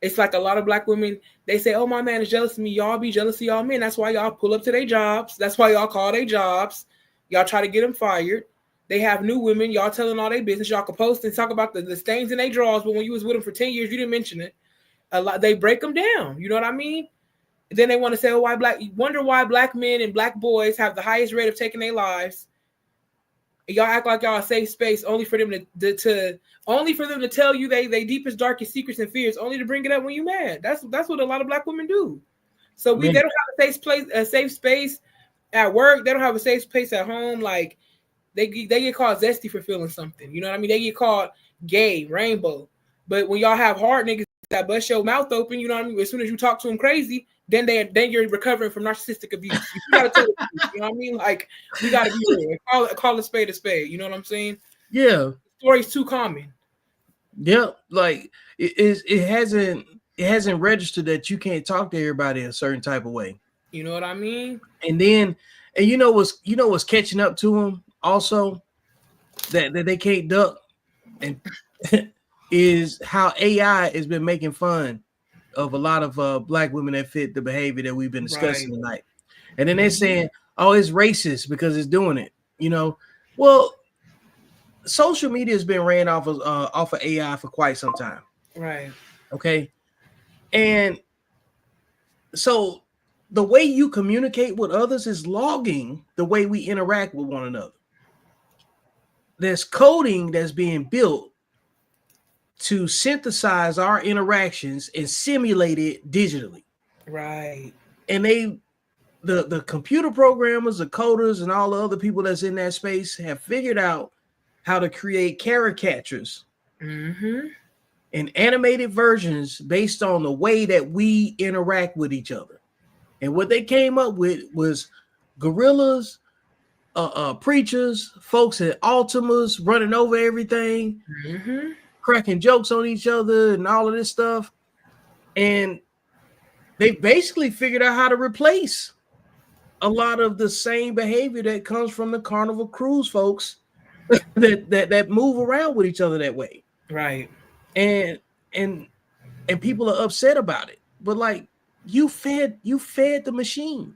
It's like a lot of black women, they say, oh, my man is jealous of me. Y'all be jealous of y'all men. That's why y'all pull up to their jobs. That's why y'all call their jobs. Y'all try to get them fired. They have new women. Y'all telling all their business. Y'all can post and talk about the stains in their drawers. But when you was with them for 10 years, you didn't mention it. A lot, they break them down. You know what I mean? Then they want to say, oh, wonder why black men and black boys have the highest rate of taking their lives. Y'all act like y'all a safe space only for them to tell you they deepest, darkest secrets and fears, only to bring it up when you mad. That's what a lot of black women do. So they don't have a safe space at work. They don't have a safe space at home. Like they get called zesty for feeling something. You know what I mean? They get called gay, rainbow. But when y'all have hard niggas that bust your mouth open, you know what I mean? As soon as you talk to them crazy, then you're recovering from narcissistic abuse. You gotta tell the truth, you know what I mean? Like we gotta be real. Call a spade a spade. You know what I'm saying? Yeah. The story's too common. Yeah, like it hasn't registered that you can't talk to everybody a certain type of way. You know what I mean? And you know what's catching up to them also that they can't duck and is how AI has been making fun of a lot of black women that fit the behavior that we've been discussing tonight. And then they're saying, oh, it's racist because it's doing it. You know, well, social media has been ran off of AI for quite some time. Right. Okay. And so the way you communicate with others is logging the way we interact with one another. There's coding that's being built to synthesize our interactions and simulate it digitally. Right. And the computer programmers, the coders, and all the other people that's in that space have figured out how to create caricatures and animated versions based on the way that we interact with each other. And what they came up with was gorillas, preachers, folks at Altimas running over everything, cracking jokes on each other and all of this stuff. And they basically figured out how to replace a lot of the same behavior that comes from the Carnival Cruise folks that move around with each other that way. Right. And people are upset about it. But like you fed the machine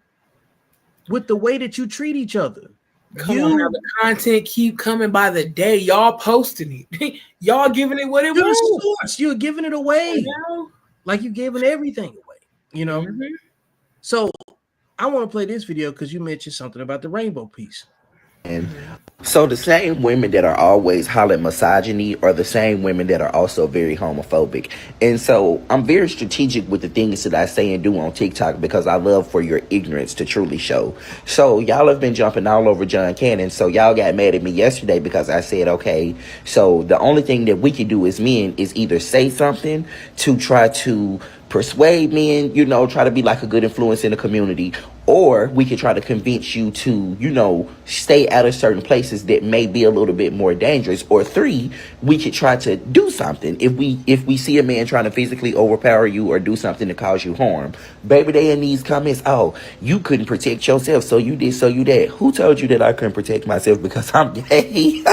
with the way that you treat each other. Come on now, the content keep coming by the day. Y'all posting it. Y'all giving it what it wants. You're giving it away. Like you're giving everything away, you know? So I want to play this video because you mentioned something about the rainbow piece. And so the same women that are always hollering misogyny are the same women that are also very homophobic. And so I'm very strategic with the things that I say and do on TikTok because I love for your ignorance to truly show. So y'all have been jumping all over John Cannon. So y'all got mad at me yesterday because I said, okay, so the only thing that we can do as men is either say something to try to persuade men, you know, try to be like a good influence in the community, or we could try to convince you to, you know, stay out of certain places that may be a little bit more dangerous. Or 3, we could try to do something if we see a man trying to physically overpower you or do something to cause you harm. Baby, they in these comments, oh, you couldn't protect yourself, so you did, so you that. Who told you that I couldn't protect myself because I'm gay?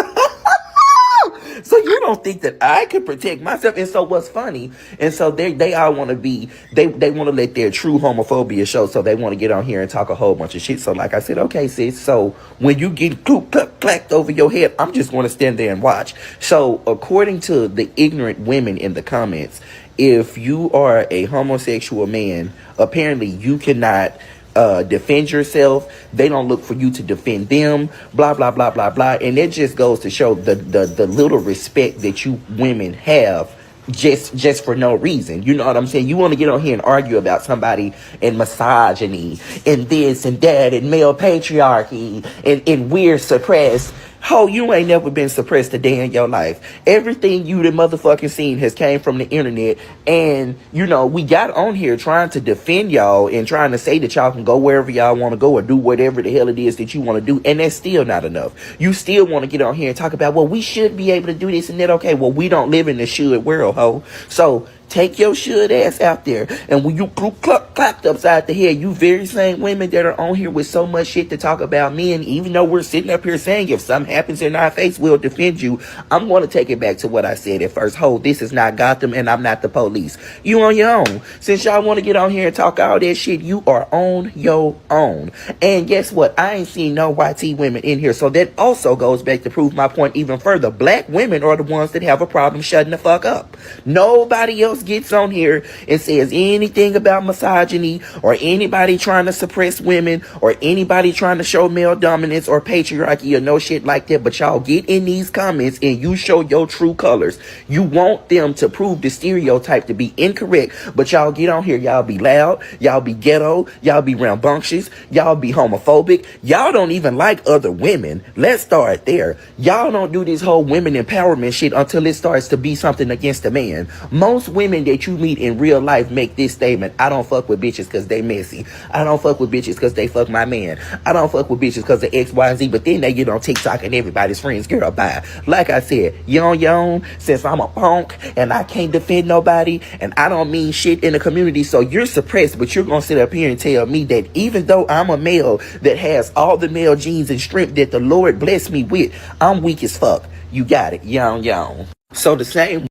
So you don't think that I could protect myself? And so what's funny, and so they all want to be, they want to let their true homophobia show, so they want to get on here and talk a whole bunch of shit. So like I said, okay, sis, so when you get clacked over your head, I'm just going to stand there and watch. So according to the ignorant women in the comments, if you are a homosexual man, apparently you cannot defend yourself. They don't look for you to defend them. Blah blah blah blah blah. And it just goes to show the little respect that you women have just for no reason. You know what I'm saying? You want to get on here and argue about somebody and misogyny and this and that and male patriarchy and we're suppressed. Ho, you ain't never been suppressed a day in your life. Everything you the motherfucking seen has came from the internet. And, you know, we got on here trying to defend y'all and trying to say that y'all can go wherever y'all want to go or do whatever the hell it is that you want to do. And that's still not enough. You still want to get on here and talk about, well, we should be able to do this and that. Okay, well, we don't live in the should world, ho. So take your should ass out there. And when you clapped upside the head, you very same women that are on here with so much shit to talk about men, even though we're sitting up here saying if something happens in our face, we'll defend you. I'm going to take it back to what I said at first. Ho, this is not Gotham and I'm not the police. You on your own. Since y'all want to get on here and talk all that shit, you are on your own. And guess what? I ain't seen no YT women in here. So that also goes back to prove my point even further. Black women are the ones that have a problem shutting the fuck up. Nobody else gets on here and says anything about misogyny or anybody trying to suppress women or anybody trying to show male dominance or patriarchy or no shit like that. But y'all get in these comments and you show your true colors. You want them to prove the stereotype to be incorrect, but y'all get on here, y'all be loud, y'all be ghetto, y'all be rambunctious, y'all be homophobic, y'all don't even like other women. Let's start there. Y'all don't do this whole women empowerment shit until it starts to be something against a man. Most women that you meet in real life make this statement: I don't fuck with bitches because they messy. I don't fuck with bitches because they fuck my man. I don't fuck with bitches because of X, Y, and Z. But then they get on TikTok and everybody's friends. Girl, bye. Like I said, you on your own. Since I'm a punk and I can't defend nobody and I don't mean shit in the community, so you're suppressed, but you're gonna sit up here and tell me that even though I'm a male that has all the male genes and strength that the Lord blessed me with, I'm weak as fuck. You got it. Young. So the same.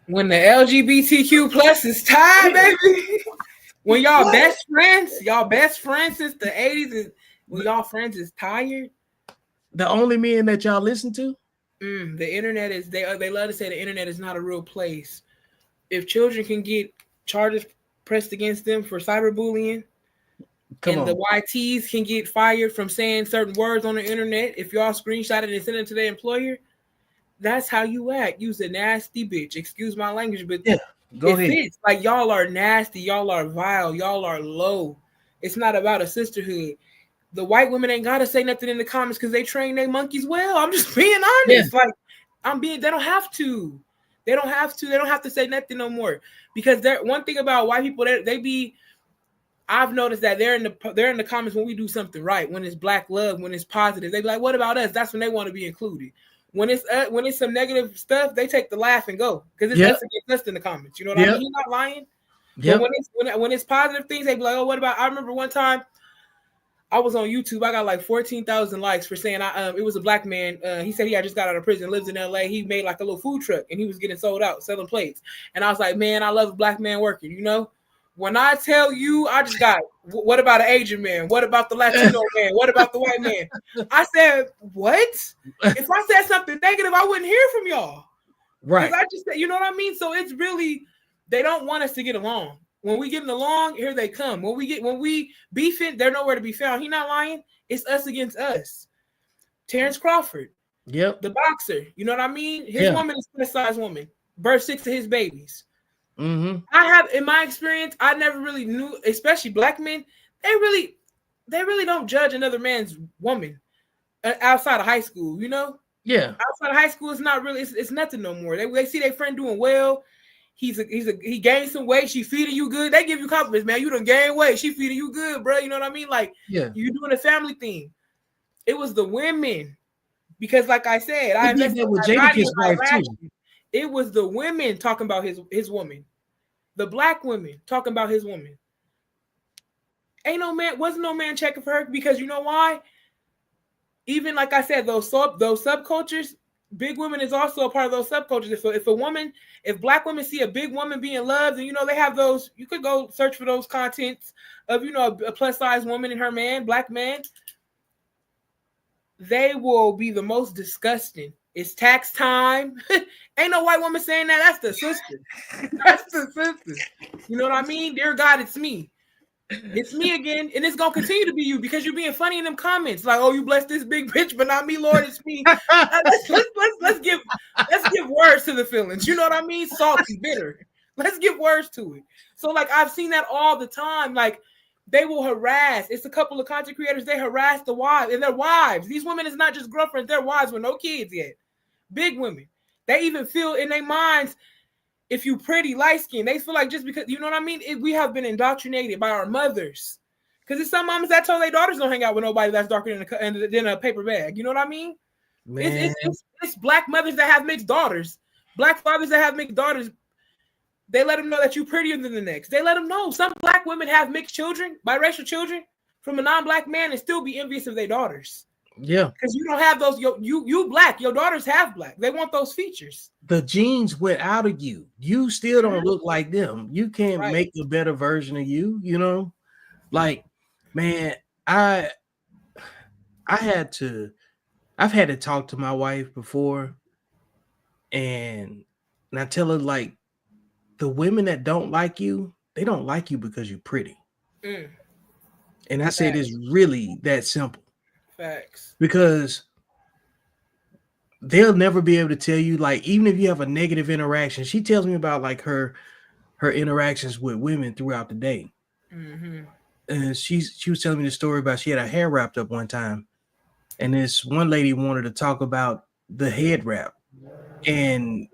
When the LGBTQ plus is tied, baby. When y'all best friends since the 80s, and when y'all friends is tired. The only men that y'all listen to? The internet is, they love to say the internet is not a real place. If children can get charges pressed against them for cyberbullying, the YTs can get fired from saying certain words on the internet, if y'all screenshot it and send it to their employer, that's how you act. Use a nasty bitch. Excuse my language, but yeah, go ahead. Fits. Like, y'all are nasty. Y'all are vile. Y'all are low. It's not about a sisterhood. The white women ain't gotta say nothing in the comments because they train their monkeys well. I'm just being honest. Yeah. Like, they don't have to. They don't have to say nothing no more. Because one thing about white people, I've noticed that they're in the comments when we do something right, when it's black love, when it's positive. They be like, what about us? That's when they want to be included. When it's some negative stuff, they take the laugh and go because it's us against us in the comments. You know what I mean? He's not lying. But when it's positive things, they be like, oh, what about? I remember one time I was on YouTube. I got like 14,000 likes for saying it was a black man. He said he had just got out of prison, lives in LA. He made like a little food truck and he was getting sold out, selling plates. And I was like, man, I love a black man working. You know, when I tell you, I just got. What about an Asian man? What about the Latino man? What about the white man? I said, what? If I said something negative, I wouldn't hear from y'all. Right. I just said, you know what I mean? So it's really, they don't want us to get along. When we getting along, here they come. When we beefing, they're nowhere to be found. He not lying. It's us against us. Terrence Crawford. Yep. The boxer. You know what I mean? His woman is a plus-size woman. Birthed 6 of his babies. Mm-hmm. I have, in my experience, I never really knew, especially black men, they really don't judge another man's woman outside of high school, you know? Yeah. Outside of high school, it's not really, it's nothing no more. They see their friend doing well. He gained some weight. She feeding you good. They give you compliments, man. You done gained weight. She feeding you good, bro. You know what I mean? Like, you doing a family thing. It was the women, because like I said, I invested in Jadakiss wife too. It was the women talking about his woman. The black women talking about his woman. Wasn't no man checking for her, because you know why? Even like I said, those subcultures, big women is also a part of those subcultures. If black women see a big woman being loved, and you know they have those, you could go search for those contents of, you know, a plus size woman and her man, black man. They will be the most disgusting It's tax time. Ain't no white woman saying that. That's the sister. That's the sister. You know what I mean? Dear God, it's me. It's me again, and it's gonna continue to be you because you're being funny in them comments. Like, oh, you blessed this big bitch, but not me, Lord. It's me. Let's give words to the feelings. You know what I mean? Salty, bitter. Let's give words to it. So, like, I've seen that all the time. Like, they will harass. It's a couple of content creators. They harass the wives and their wives. These women is not just girlfriends; they're wives with no kids yet. Big women. They even feel in their minds, if you pretty light skin, they feel like just because, you know what I mean? We have been indoctrinated by our mothers. Because there's some moms that tell their daughters don't hang out with nobody that's darker than a paper bag. You know what I mean? It's black mothers that have mixed daughters. Black fathers that have mixed daughters. They let them know that you're prettier than the next. They let them know some black women have mixed children, biracial children, from a non-black man and still be envious of their daughters. Yeah, because you don't have those. You black. Your daughters have black. They want those features. The genes went out of you. You still don't look like them. You can't make a better version of you. You know, like, man, I've had to talk to my wife before, and I tell her, like, the women that don't like you, they don't like you because you're pretty. And I said it's really that simple. Facts. Because they'll never be able to tell you, like, even if you have a negative interaction. She tells me about, like, her interactions with women throughout the day. And she was telling me the story about she had her hair wrapped up one time, and this one lady wanted to talk about the head wrap, and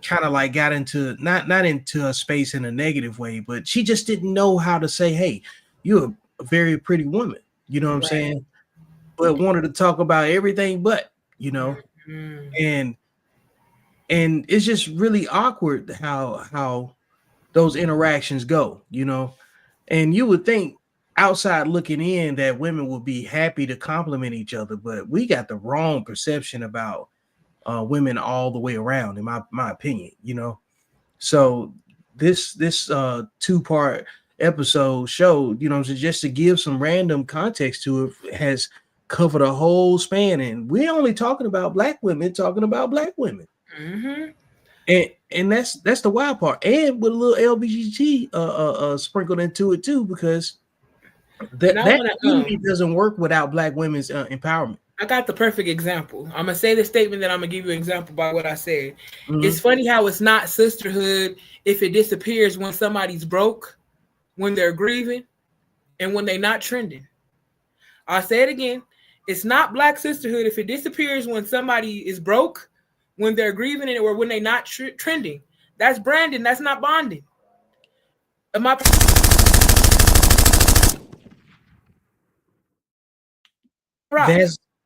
kind of like got into not into a space in a negative way, but she just didn't know how to say, hey, you're a very pretty woman. You know what I'm saying? But wanted to talk about everything but, you know, and it's just really awkward how those interactions go, you know. And you would think outside looking in that women would be happy to compliment each other, but we got the wrong perception about women all the way around, in my opinion, you know. So this 2-part episode showed, you know, just to give some random context to it, has covered a whole span, and we're only talking about black women talking about black women. And that's the wild part, and with a little LBGT sprinkled into it too, because that community doesn't work without black women's empowerment. I got the perfect example. I'm gonna say the statement, then I'm gonna give you an example by what I said. It's funny how it's not sisterhood if it disappears when somebody's broke, when they're grieving, and when they're not trending. I'll say it again. It's not black sisterhood if it disappears when somebody is broke, when they're grieving, or when they're not trending. That's branding. That's not bonding.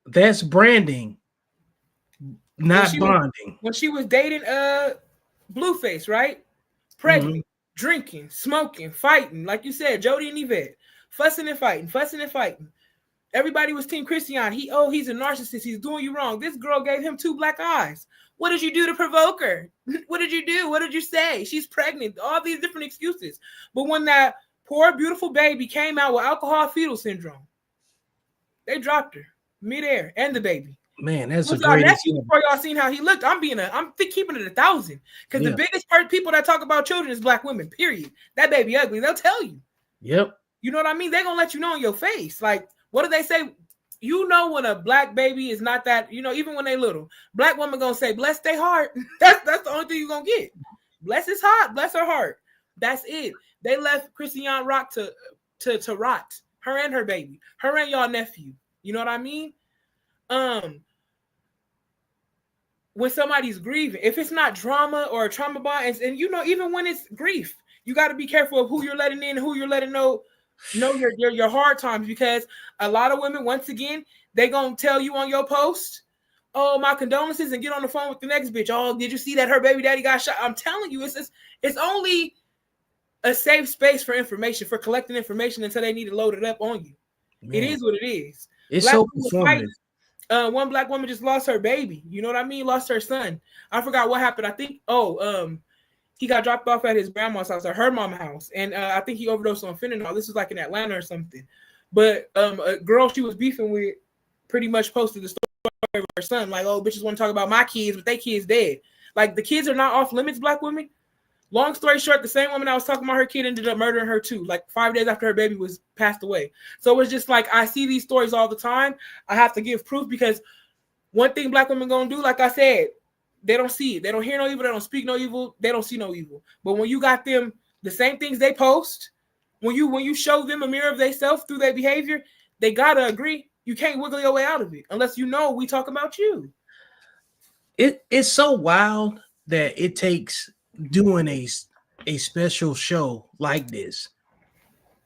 That's branding, not bonding. When she was dating Blueface, right? Pregnant, drinking, smoking, fighting, like you said, Jody and Yvette, fussing and fighting. Everybody was Team Christian. He's a narcissist. He's doing you wrong. This girl gave him 2 black eyes. What did you do to provoke her? What did you do? What did you say? She's pregnant. All these different excuses. But when that poor, beautiful baby came out with alcohol fetal syndrome, they dropped her midair and the baby. Man, that's a great nephew. Before y'all seen how he looked, I'm keeping it 1,000, because the biggest people that talk about children is black women. Period. That baby ugly. They'll tell you. Yep. You know what I mean? They're gonna let you know in your face. Like, what do they say? You know when a black baby is not that, you know, even when they little, black woman gonna say, bless their heart. That's the only thing you're gonna get. Bless his heart, bless her heart. That's it. They left Christian Rock to rot. Her and her baby. Her and y'all nephew. You know what I mean? When somebody's grieving, if it's not drama or a trauma bond, and you know, even when it's grief, you got to be careful of who you're letting in, who you're letting know your hard times, because a lot of women, once again, they gonna tell you on your post, oh, my condolences, and get on the phone with the next bitch. Oh, did you see that her baby daddy got shot? I'm telling you, it's only a safe space for information, for collecting information until they need to load it up on you. Man. It is what it is. It's black so performative. One black woman just lost her baby. You know what I mean? Lost her son. I forgot what happened. I think, he got dropped off at his grandma's house or her mom's house. And I think he overdosed on fentanyl. This was like in Atlanta or something. But a girl she was beefing with pretty much posted the story of her son. Like, oh, bitches want to talk about my kids, but they kids dead. Like, the kids are not off limits, black women. Long story short, the same woman I was talking about, her kid ended up murdering her too, like 5 days after her baby was passed away. So it's just like, I see these stories all the time. I have to give proof, because one thing black women gonna do, like I said, they don't see it. They don't hear no evil. They don't speak no evil. They don't see no evil. But when you got them, the same things they post, when you show them a mirror of themselves through their behavior, they gotta agree. You can't wiggle your way out of it unless you know we talk about you. It's so wild that it takes doing a special show like this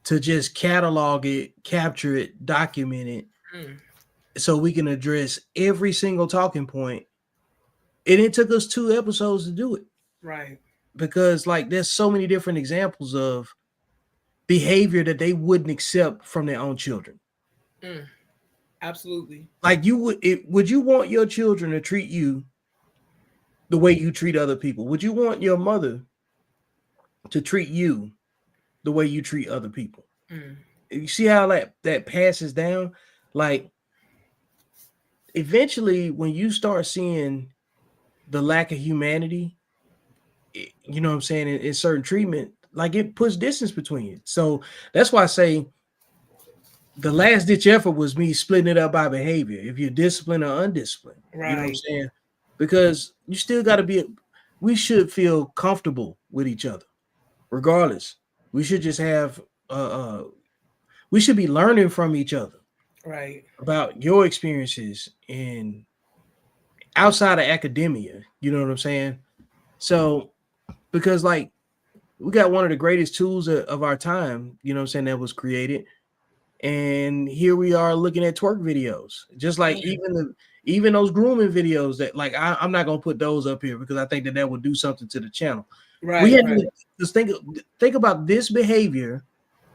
to just catalog it, capture it, document it, so we can address every single talking point. And it took us 2 episodes to do it. Right. Because like there's so many different examples of behavior that they wouldn't accept from their own children. Absolutely. Like would you want your children to treat you the way you treat other people? Would you want your mother to treat you the way you treat other people? You see how that passes down? Like eventually when you start seeing the lack of humanity, you know what I'm saying, in certain treatment, like it puts distance between you. So that's why I say the last ditch effort was me splitting it up by behavior, if you're disciplined or undisciplined. Right. You know what I'm saying? Because you still got to we should feel comfortable with each other regardless. We should just have we should be learning from each other, right, about your experiences in outside of academia. You know what I'm saying? So because like we got one of the greatest tools of our time, you know what I'm saying, that was created, and here we are looking at twerk videos, just like even those grooming videos that like I'm not gonna put those up here because I think that would do something to the channel. Right. We had to just think about this behavior,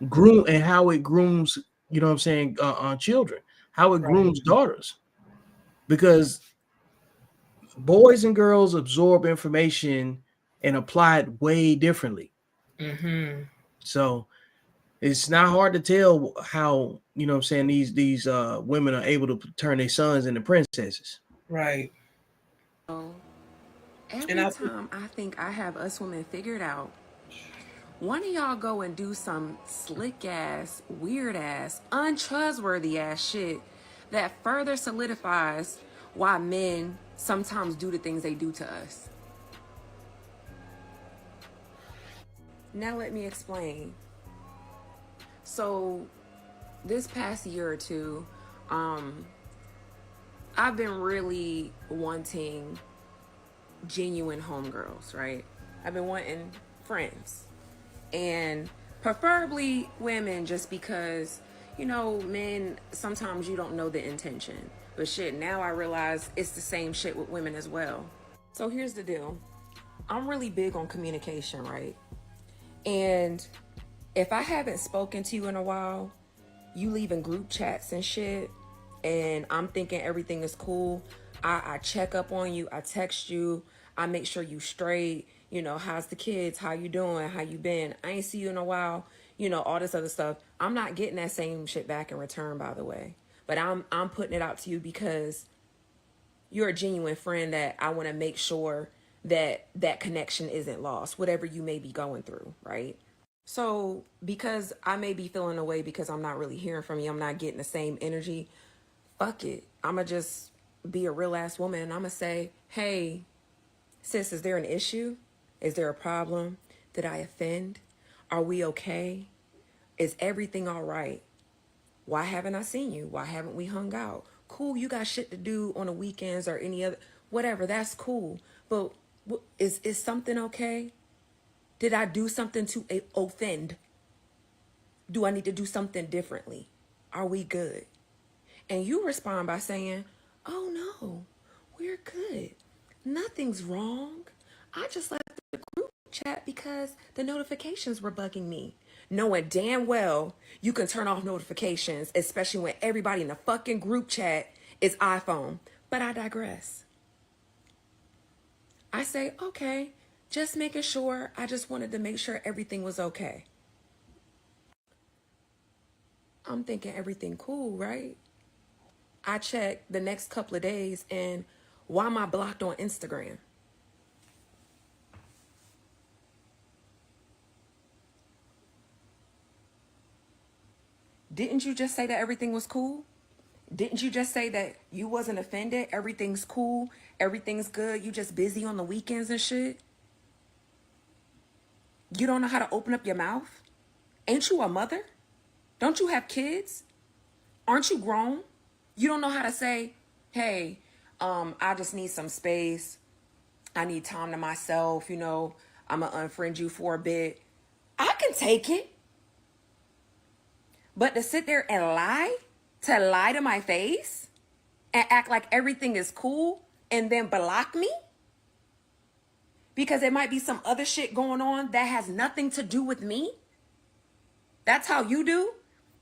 groom, and how it grooms, you know what I'm saying, on children, how it grooms daughters, because boys and girls absorb information and apply it way differently. So it's not hard to tell how, you know what I'm saying, these women are able to turn their sons into princesses. Right. Every time I think I have us women figured out, one of y'all go and do some slick ass, weird ass, untrustworthy ass shit that further solidifies why men sometimes do the things they do to us. Now let me explain. So this past year or two, I've been really wanting genuine homegirls, right? I've been wanting friends, and preferably women, just because, you know, men, sometimes you don't know the intention, but shit, now I realize it's the same shit with women as well. So here's the deal. I'm really big on communication, right? And if I haven't spoken to you in a while, you leaving group chats and shit, and I'm thinking everything is cool, I check up on you, I text you, I make sure you straight, you know, how's the kids, how you doing, how you been, I ain't see you in a while, you know, all this other stuff. I'm not getting that same shit back in return, by the way. But I'm putting it out to you because you're a genuine friend that I want to make sure that that connection isn't lost, whatever you may be going through, right? So because I may be feeling away because I'm not really hearing from you, I'm not getting the same energy, fuck it. I'm going to just be a real ass woman, and I'm going to say, hey, sis, is there an issue? Is there a problem? Did I offend? Are we okay? Is everything all right? Why haven't I seen you? Why haven't we hung out? Cool, you got shit to do on the weekends or any other, whatever, that's cool. But is something okay? Did I do something to offend? Do I need to do something differently? Are we good? And you respond by saying, oh no, we're good. Nothing's wrong. I just left the group chat because the notifications were bugging me. Knowing damn well you can turn off notifications, especially when everybody in the fucking group chat is iPhone. But I digress. I say, okay, just making sure. I just wanted to make sure everything was okay. I'm thinking everything cool, right? I check the next couple of days, and why am I blocked on Instagram? Didn't you just say that everything was cool? Didn't you just say that you wasn't offended? Everything's cool. Everything's good. You just busy on the weekends and shit. You don't know how to open up your mouth? Ain't you a mother? Don't you have kids? Aren't you grown? You don't know how to say, hey, I just need some space. I need time to myself. You know, I'm going to unfriend you for a bit. I can take it. But to sit there and lie to my face and act like everything is cool and then block me because there might be some other shit going on that has nothing to do with me. That's how you do.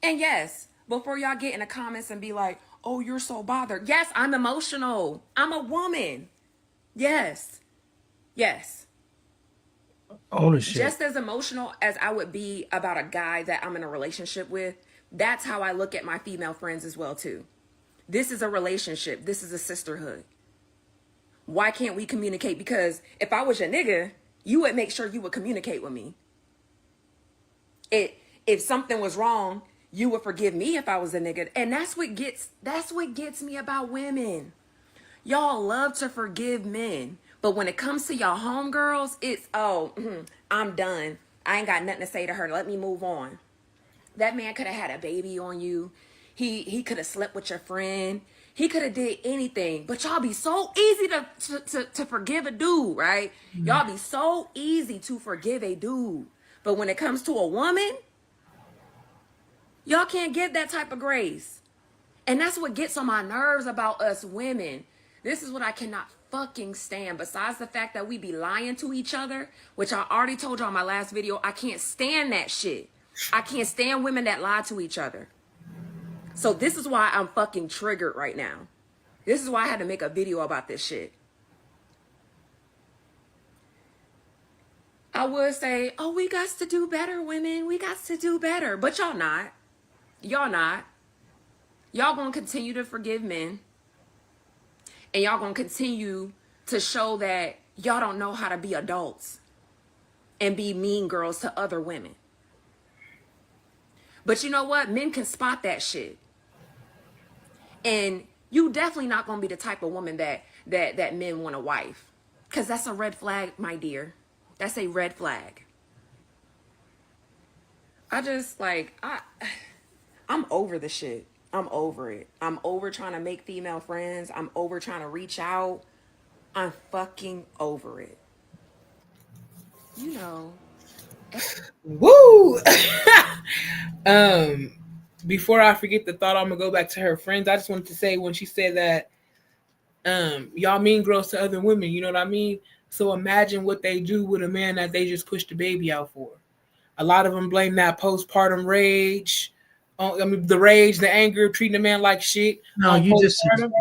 And yes, before y'all get in the comments and be like, oh, you're so bothered. Yes, I'm emotional. I'm a woman. Yes. Ownership. Just as emotional as I would be about a guy that I'm in a relationship with, that's how I look at my female friends as well too. This is a relationship. This is a sisterhood. Why can't we communicate? Because if I was your nigga, you would make sure you would communicate with me. If something was wrong, you would forgive me if I was a nigga. And that's what gets me about women. Y'all love to forgive men. But when it comes to y'all homegirls, it's, I'm done. I ain't got nothing to say to her. Let me move on. That man could have had a baby on you. He could have slept with your friend. He could have did anything. But y'all be so easy to forgive a dude, right? Mm-hmm. Y'all be so easy to forgive a dude. But when it comes to a woman, y'all can't give that type of grace. And that's what gets on my nerves about us women. This is what I cannot fucking stand. Besides the fact that we be lying to each other, which I already told you on my last video, I can't stand that shit. I can't stand women that lie to each other. So this is why I'm fucking triggered right now. This is why I had to make a video about this shit. I would say, oh, we got to do better, women. We got to do better. But y'all not. Y'all not. Y'all gonna continue to forgive men. And y'all gonna continue to show that y'all don't know how to be adults and be mean girls to other women. But you know what? Men can spot that shit. And you definitely not gonna be the type of woman that men want a wife. Because that's a red flag, my dear. That's a red flag. I'm over the shit. I'm over it. I'm over trying to make female friends. I'm over trying to reach out. I'm fucking over it. You know. Woo! Before I forget the thought, I'm gonna go back to her friends. I just wanted to say when she said that y'all mean girls to other women, you know what I mean? So imagine what they do with a man that they just pushed the baby out for. A lot of them blame that postpartum rage. The rage, the anger, treating a man like shit. No, you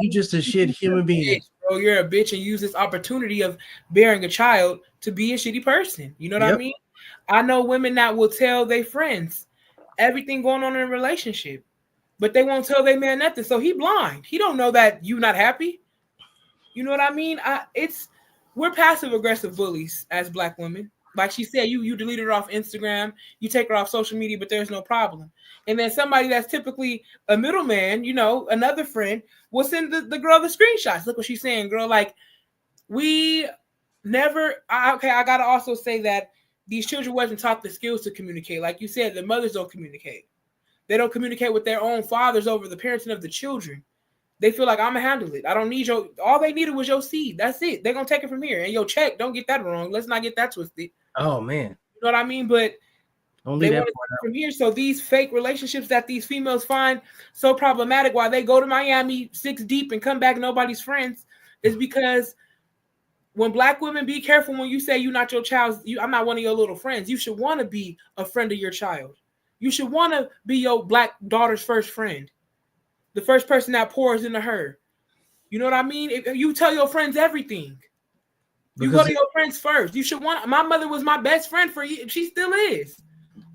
just a shit human being. Bro, you're a bitch and use this opportunity of bearing a child to be a shitty person. You know what I mean? I know women that will tell their friends everything going on in a relationship, but they won't tell their man nothing. So he blind. He don't know that you not happy. You know what I mean? We're passive aggressive bullies as Black women. Like she said, you deleted her off Instagram, you take her off social media, but there's no problem. And then somebody that's typically a middleman, you know, another friend, will send the girl the screenshots. Look what she's saying, girl. Like, we never, I gotta also say that these children wasn't taught the skills to communicate. Like you said, the mothers don't communicate. They don't communicate with their own fathers over the parenting of the children. They feel like, I'm gonna handle it. I don't need all they needed was your seed. That's it. They're gonna take it from here. And your check, don't get that wrong. Let's not get that twisted. Oh man. You know what I mean? But only they want to take from here. So these fake relationships that these females find so problematic while they go to Miami 6 deep and come back nobody's friends is because when Black women, be careful when you say you're not your child, I'm not one of your little friends. You should want to be a friend of your child. You should want to be your Black daughter's first friend. The first person that pours into her. You know what I mean? If you tell your friends everything. You go to your friends first. You should want. My mother was my best friend for you. She still is.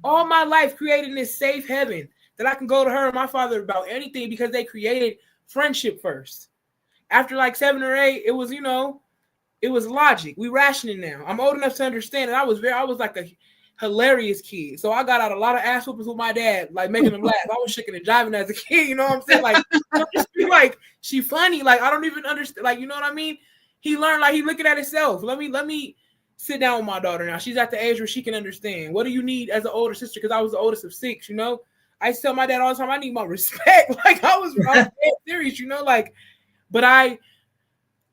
All my life creating this safe heaven that I can go to her and my father about anything because they created friendship first. After like 7 or 8, it was, it was logic. We rationing now. I'm old enough to understand. And I was like a hilarious kid. So I got out a lot of ass whoopings with my dad, like making him laugh. I was shaking and jiving as a kid. You know what I'm saying? Like, just be like, she funny. Like, I don't even understand. Like, you know what I mean? He learned, like, he looking at himself. Let me sit down with my daughter now. She's at the age where she can understand. What do you need as an older sister? Because I was the oldest of 6, I used to tell my dad all the time, I need my respect. Like, I was dead serious, like, but I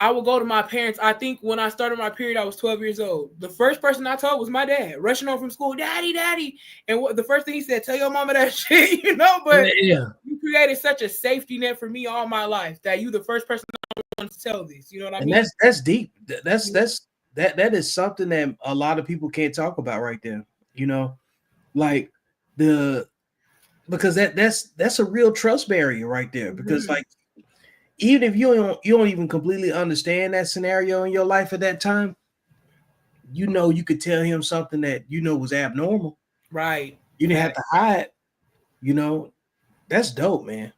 would go to my parents. I think when I started my period, I was 12 years old. The first person I told was my dad, rushing home from school, daddy. And the first thing he said, tell your mama that shit, but yeah. You created such a safety net for me all my life that you the first person I want to tell this. You know what I mean? And that's deep. That is something that a lot of people can't talk about right there. Like because that's a real trust barrier right there. Because like, even if you don't even completely understand that scenario in your life at that time, you could tell him something that was abnormal. Right. You didn't have to hide. That's dope, man.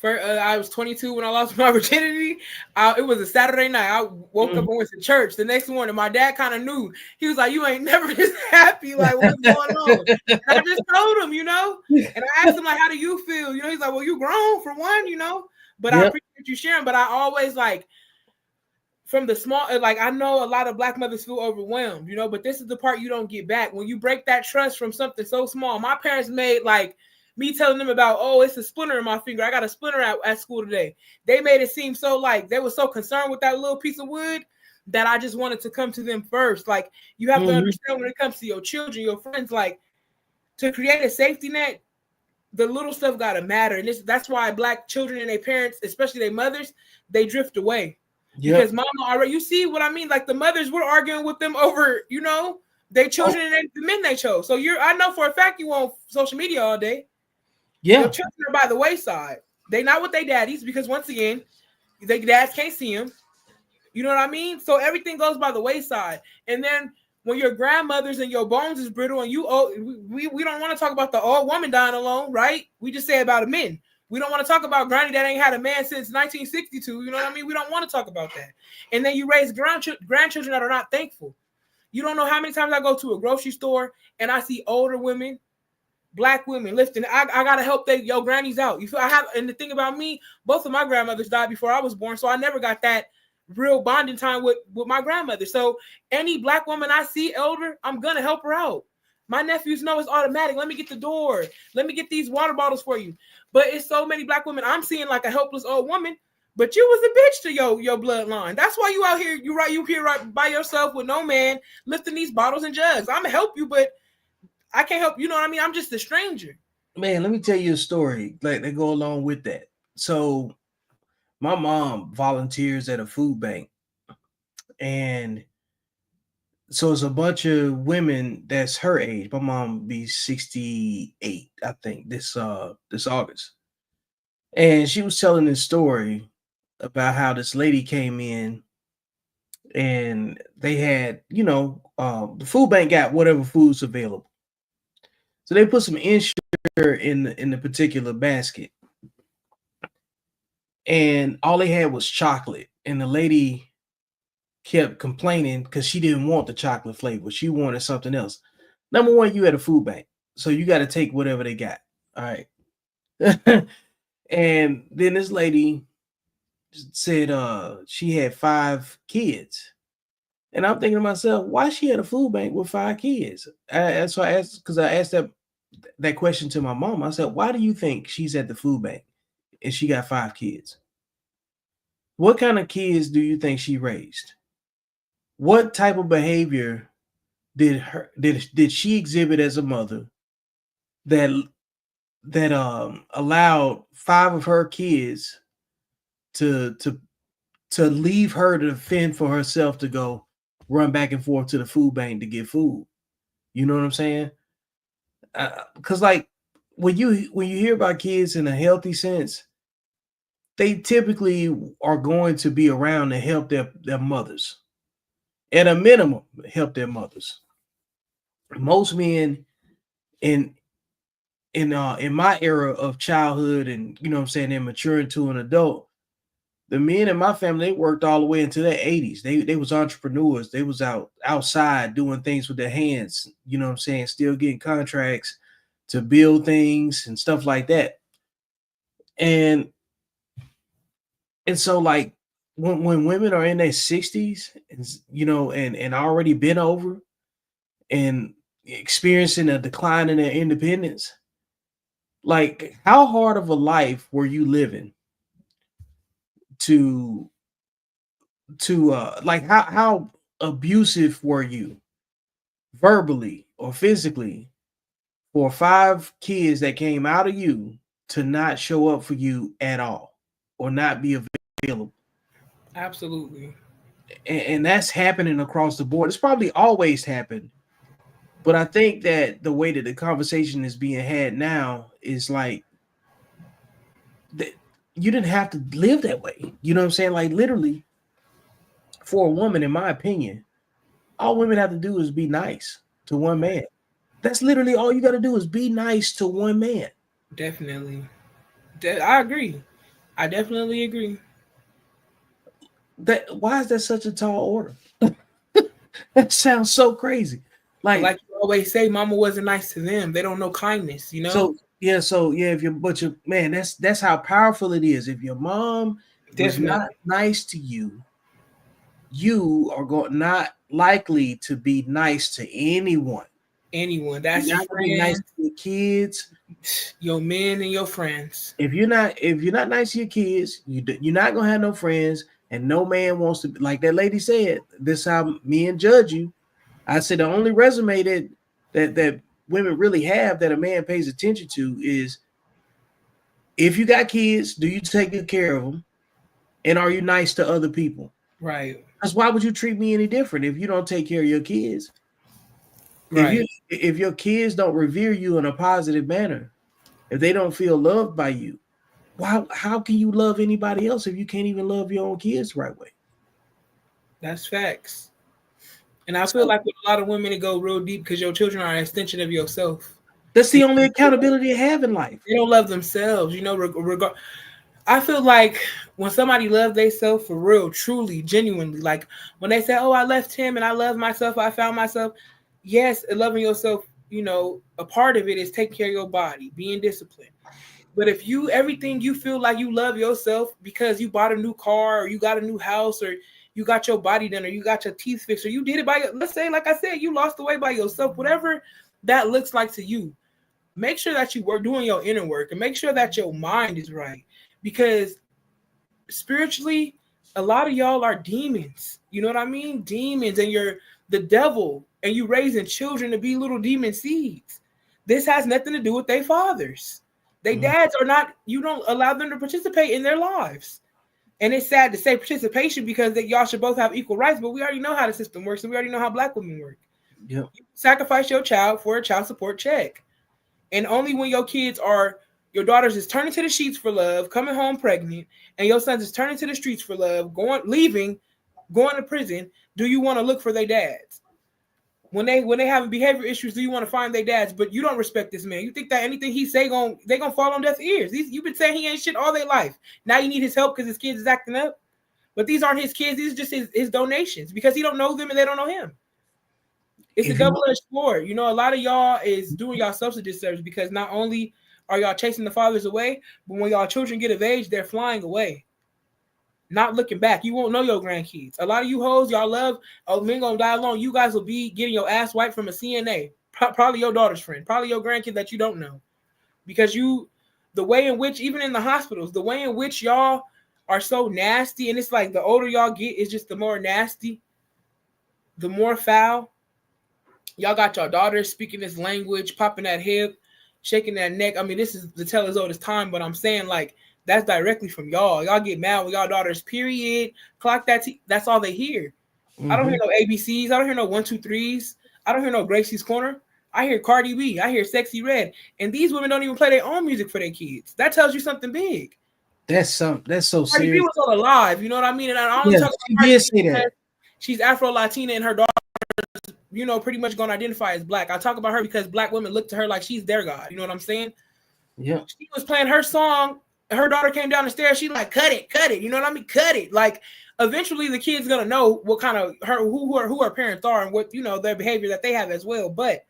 I was 22 when I lost my virginity. It was a Saturday night. I woke up and went to church. The next morning, my dad kind of knew. He was like, "You ain't never this happy. Like, what's going on?" And I just told him, And I asked him, like, "How do you feel?" He's like, "Well, you grown for one, But I appreciate you sharing. But I always from the small, like, I know a lot of Black mothers feel overwhelmed, But this is the part you don't get back when you break that trust from something so small. My parents made me telling them about, oh, it's a splinter in my finger. I got a splinter at school today. They made it seem so they were so concerned with that little piece of wood that I just wanted to come to them first. Like, you have to understand when it comes to your children, your friends, to create a safety net, the little stuff got to matter. And that's why Black children and their parents, especially their mothers, they drift away. Yep. Because mama already, you see what I mean? Like, the mothers were arguing with them over, their children and the men they chose. So I know for a fact you on social media all day. Yeah, your children are by the wayside. They not with their daddies because once again, their dads can't see them. You know what I mean? So everything goes by the wayside. And then when your grandmothers and your bones is brittle and you old, we don't want to talk about the old woman dying alone, right? We just say about a men. We don't want to talk about granny that ain't had a man since 1962. You know what I mean? We don't want to talk about that. And then you raise grandchildren that are not thankful. You don't know how many times I go to a grocery store and I see older women, Black women lifting. I gotta help your grannies out. You feel and the thing about me, both of my grandmothers died before I was born, so I never got that real bonding time with my grandmother. So any Black woman I see elder, I'm gonna help her out. My nephews know it's automatic. Let me get the door. Let me get these water bottles for you. But it's so many Black women I'm seeing like a helpless old woman. But you was a bitch to your bloodline. That's why you out here. You here right by yourself with no man lifting these bottles and jugs. I'm gonna help you, but I can't help. You know what I mean? I'm just a stranger. Man, let me tell you a story that go along with that. So my mom volunteers at a food bank, and so it's a bunch of women that's her age. My mom be 68, I think, this August. And she was telling this story about how this lady came in and they had, the food bank got whatever food's available. So they put some insure in the particular basket. And all they had was chocolate. And the lady kept complaining because she didn't want the chocolate flavor. She wanted something else. Number one, you at a food bank, so you got to take whatever they got. All right. And then this lady said she had 5 kids. And I'm thinking to myself, why she at a food bank with 5 kids? So I asked, because I asked that question to my mom. I said, why do you think she's at the food bank and she got 5 kids? What kind of kids do you think she raised? What type of behavior did she exhibit as a mother that allowed 5 of her kids to leave her to fend for herself, to go run back and forth to the food bank to get food? You know what I'm saying? Because like when you hear about kids in a healthy sense, they typically are going to be around to help their mothers. At a minimum, help their mothers. Most men in my era of childhood and, and maturing to an adult, the men in my family, they worked all the way into their 80s. They was entrepreneurs. They was outside doing things with their hands, you know what I'm saying? Still getting contracts to build things and stuff like that. And so like when women are in their 60s, and you know, and already been over and experiencing a decline in their independence, like how hard of a life were you living to like how abusive were you verbally or physically for 5 kids that came out of you to not show up for you at all or not be available? Absolutely. And that's happening across the board. It's probably always happened, but I think that the way that the conversation is being had now is like that you didn't have to live that way. You know what I'm saying? Like literally, for a woman, in my opinion, all women have to do is be nice to one man. That's literally all you got to do is be nice to one man. Definitely. I agree. I definitely agree. Why is that such a tall order? That sounds so crazy. Like you always say, mama wasn't nice to them. They don't know kindness, you know? So if your man, that's how powerful it is. If your mom was not nice to you, you are not likely to be nice to anyone. That's you're not gonna be nice to your kids, your men and your friends. If you're not nice to your kids, you're not gonna have no friends, and no man wants to. Like that lady said, this is how men judge you. I said the only resume that women really have that a man pays attention to is if you got kids, do you take good care of them, and are you nice to other people? Right. Because why would you treat me any different if you don't take care of your kids? Right. If your kids don't revere you in a positive manner, if they don't feel loved by you, how can you love anybody else if you can't even love your own kids the right way? That's facts. And I feel like with a lot of women, it go real deep because your children are an extension of yourself. That's the only accountability you have in life. They don't love themselves, you know. I feel like when somebody loves themselves for real, truly, genuinely, like when they say, "Oh, I left him and I love myself, I found myself." Yes, loving yourself, you know, a part of it is taking care of your body, being disciplined. But if everything you feel like you love yourself because you bought a new car or you got a new house or you got your body done or you got your teeth fixed or you did it let's say, like I said, you lost the weight by yourself, whatever that looks like to you, make sure that you were doing your inner work and make sure that your mind is right. Because spiritually, a lot of y'all are demons. You know what I mean? Demons, and you're the devil, and you raising children to be little demon seeds. This has nothing to do with their fathers. They dads are not, you don't allow them to participate in their lives. And it's sad to say participation because y'all should both have equal rights, but we already know how the system works and we already know how Black women work. Yep. You sacrifice your child for a child support check. And only when your daughters is turning to the sheets for love, coming home pregnant, and your sons is turning to the streets for love, going to prison, do you want to look for their dads? When they having behavior issues, do you want to find their dads? But you don't respect this man. You think that anything he say they gonna fall on deaf ears. You've been saying he ain't shit all their life. Now you need his help because his kids is acting up. But these aren't his kids. These are just his donations because he don't know them and they don't know him. It's a double-edged sword. You know, a lot of y'all is doing yourselves a disservice because not only are y'all chasing the fathers away, but when y'all children get of age, they're flying away. Not looking back. You won't know your grandkids. A lot of you hoes, y'all love, oh, men gonna die alone. You guys will be getting your ass wiped from a CNA. Probably your daughter's friend. Probably your grandkid that you don't know. Because the way in which, even in the hospitals, the way in which y'all are so nasty, and it's like the older y'all get, it's just the more nasty, the more foul. Y'all got your daughters speaking this language, popping that hip, shaking that neck. I mean, this is the tell as old as time, but I'm saying like, that's directly from y'all. Y'all get mad with y'all daughters, period. Clock that. That's all they hear. I don't hear no ABCs. I don't hear no 1, 2, 3s. I don't hear no Gracie's Corner. I hear Cardi B. I hear Sexy Red. And these women don't even play their own music for their kids. That tells you something big. That's so serious. Cardi B was on the live. You know what I mean? And I only talk about Cardi B because she's Afro-Latina and her daughter, you know, pretty much going to identify as Black. I talk about her because Black women look to her like she's their God. You know what I'm saying? Yeah. She was playing her song her daughter came down the stairs. She like, cut it. You know what I mean? Cut it. Like, eventually the kid's gonna know what kind of who her parents are and what, you know, their behavior that they have as well. But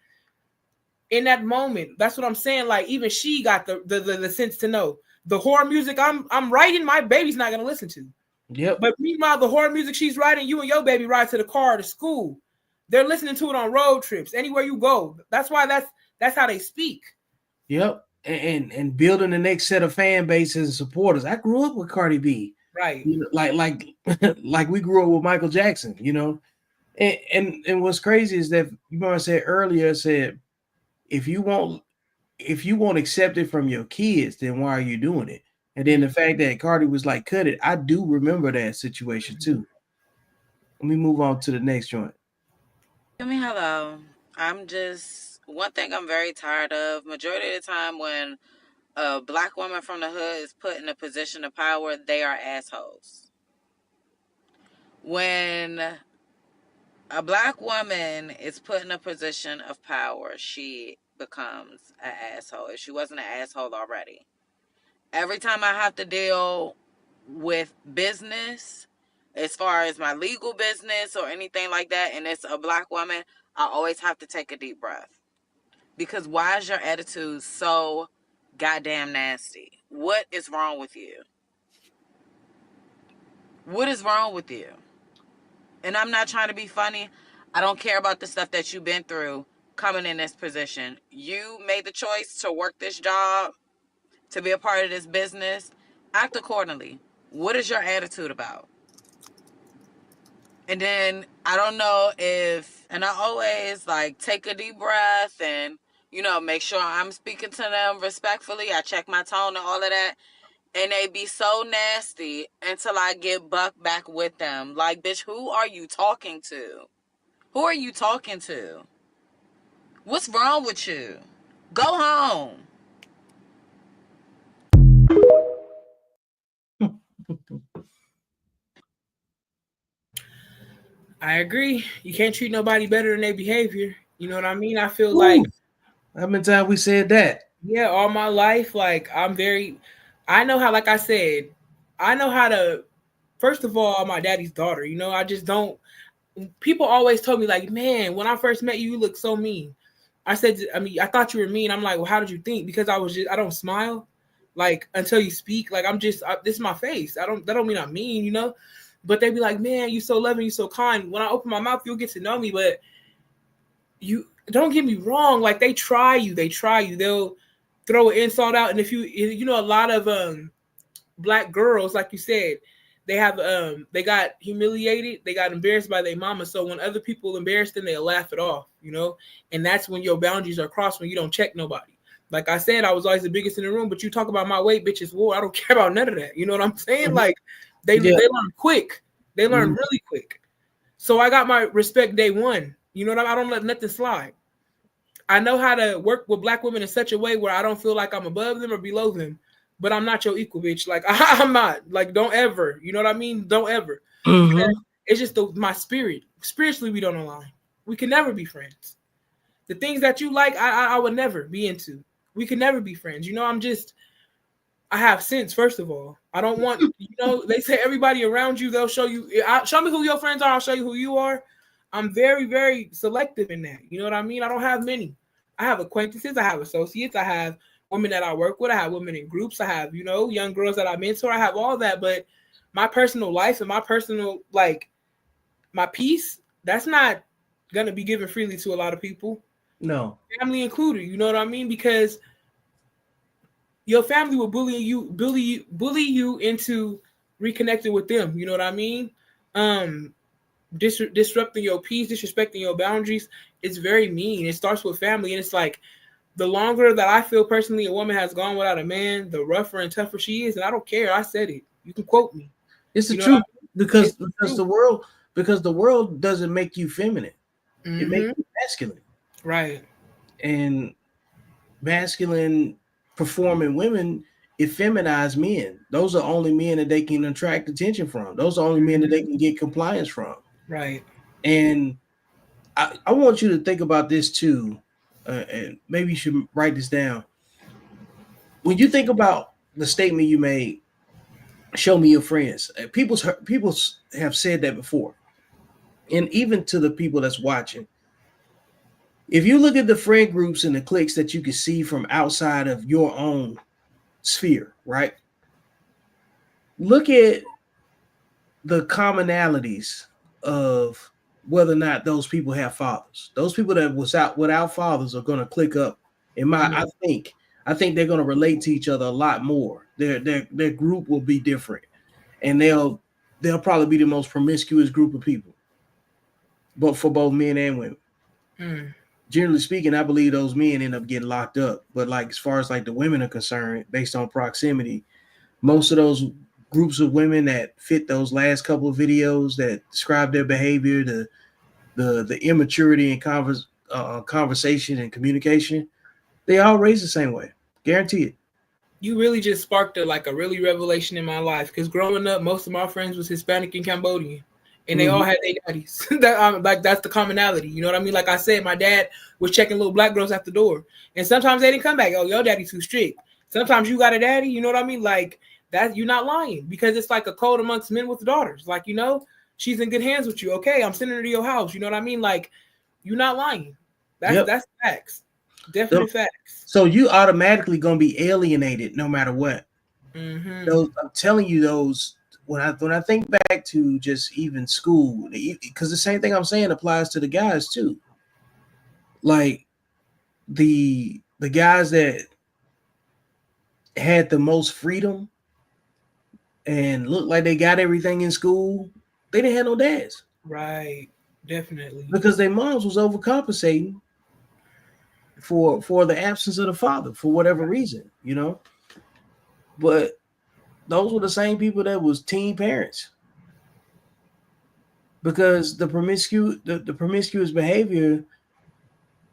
in that moment, that's what I'm saying. Like, even she got the sense to know the horror music I'm writing, my baby's not gonna listen to. Yep. But meanwhile, the horror music she's writing, you and your baby ride to the car, to school. They're listening to it on road trips, anywhere you go. That's why that's how they speak. Yep. And building the next set of fan bases and supporters. I grew up with Cardi B. Right. You know, like we grew up with Michael Jackson, you know. And what's crazy is that, you know, I said earlier, if you won't accept it from your kids, then why are you doing it? And then the fact that Cardi was like, cut it. I do remember that situation too. Let me move on to the next joint. Hello. One thing I'm very tired of, majority of the time when a black woman from the hood is put in a position of power, they are assholes. When a black woman is put in a position of power, she becomes an asshole if she wasn't an asshole already. Every time I have to deal with business, as far as my legal business or anything like that, and it's a black woman, I always have to take a deep breath. Because why is your attitude so goddamn nasty? What is wrong with you? What is wrong with you? And I'm not trying to be funny. I don't care about the stuff that you've been through coming in this position. You made the choice to work this job, to be a part of this business. Act accordingly. What is your attitude about? And then I don't know and I always like take a deep breath and, you know, make sure I'm speaking to them respectfully. I check my tone and all of that. And they be so nasty until I get bucked back with them. Like, bitch, who are you talking to? Who are you talking to? What's wrong with you? Go home. I agree. You can't treat nobody better than their behavior. You know what I mean? I feel like, how many times we said that? Yeah, all my life, like I know how, like I said, I know how to, first of all, I'm my daddy's daughter. You know, I just don't, people always told me like, man, when I first met you, you look so mean. I said, I thought you were mean. I'm like, well, how did you think? Because I don't smile like until you speak. Like, this is my face. That don't mean I'm mean, you know? But they be like, man, you so loving, you so kind. When I open my mouth, you'll get to know me. But you don't get me wrong. Like, they try you. They'll throw an insult out. And if you know, a lot of black girls, like you said, they got humiliated. They got embarrassed by their mama. So when other people embarrass them, they'll laugh it off, you know? And that's when your boundaries are crossed, when you don't check nobody. Like I said, I was always the biggest in the room, but you talk about my weight, bitches, war. I don't care about none of that. You know what I'm saying? Mm-hmm. Like, they learn quick. They learn really quick. So I got my respect day one. You know what I don't let nothing slide. I know how to work with black women in such a way where I don't feel like I'm above them or below them, but I'm not your equal, bitch. Like, I'm not. Like, don't ever. You know what I mean? Don't ever. Mm-hmm. It's just my spirit. Spiritually, we don't align. We can never be friends. The things that you like, I would never be into. We can never be friends. You know, I have sense, first of all. I don't want, you know, they say everybody around you, they'll show you. Show me who your friends are, I'll show you who you are. I'm very, very selective in that. You know what I mean? I don't have many. I have acquaintances, I have associates, I have women that I work with, I have women in groups, I have, you know, young girls that I mentor, I have all that. But my personal life and my personal, like, my peace, that's not going to be given freely to a lot of people. No. Family included, you know what I mean? Because your family will bully you into reconnecting with them. You know what I mean? Disrupting your peace, disrespecting your boundaries. It's very mean. It starts with family, and it's like the longer that I feel personally a woman has gone without a man, the rougher and tougher she is. And I don't care. I said it. You can quote me. It's the truth because the world doesn't make you feminine. Mm-hmm. It makes you masculine. Right. And masculine performing women effeminize men. Those are only men that they can attract attention from. Those are only men that they can get compliance from. Right. And I want you to think about this too. And maybe you should write this down. When you think about the statement you made, show me your friends. People have said that before. And even to the people that's watching, if you look at the friend groups and the cliques that you can see from outside of your own sphere, right? Look at the commonalities of whether or not those people have fathers. Those people that without fathers are going to click up. I think they're going to relate to each other a lot more. Their group will be different, and they'll probably be the most promiscuous group of people, but for both men and women. Generally speaking, I believe those men end up getting locked up. But like as far as like the women are concerned, based on proximity, most of those groups of women that fit those last couple of videos that describe their behavior, the immaturity in conversation and communication, they all raised the same way. Guarantee it. You really just sparked a really revelation in my life, because growing up, most of my friends was Hispanic and Cambodian, and they all had their daddies. That's the commonality. You know what I mean? Like I said, my dad was checking little black girls at the door, and sometimes they didn't come back. Oh, your daddy's too strict. Sometimes you got a daddy. You know what I mean? Like that, you're not lying, because it's like a code amongst men with daughters. Like, you know, she's in good hands with you. Okay, I'm sending her to your house. You know what I mean? Like, you're not lying. That's facts. Definite facts. So you automatically gonna be alienated no matter what. Those, I'm telling you, those when I think back to just even school, because the same thing I'm saying applies to the guys too. Like the guys that had the most freedom and looked like they got everything in school, they didn't have no dads. Right. Definitely. Because their moms was overcompensating for the absence of the father for whatever reason, you know. But those were the same people that was teen parents, because the promiscuous behavior,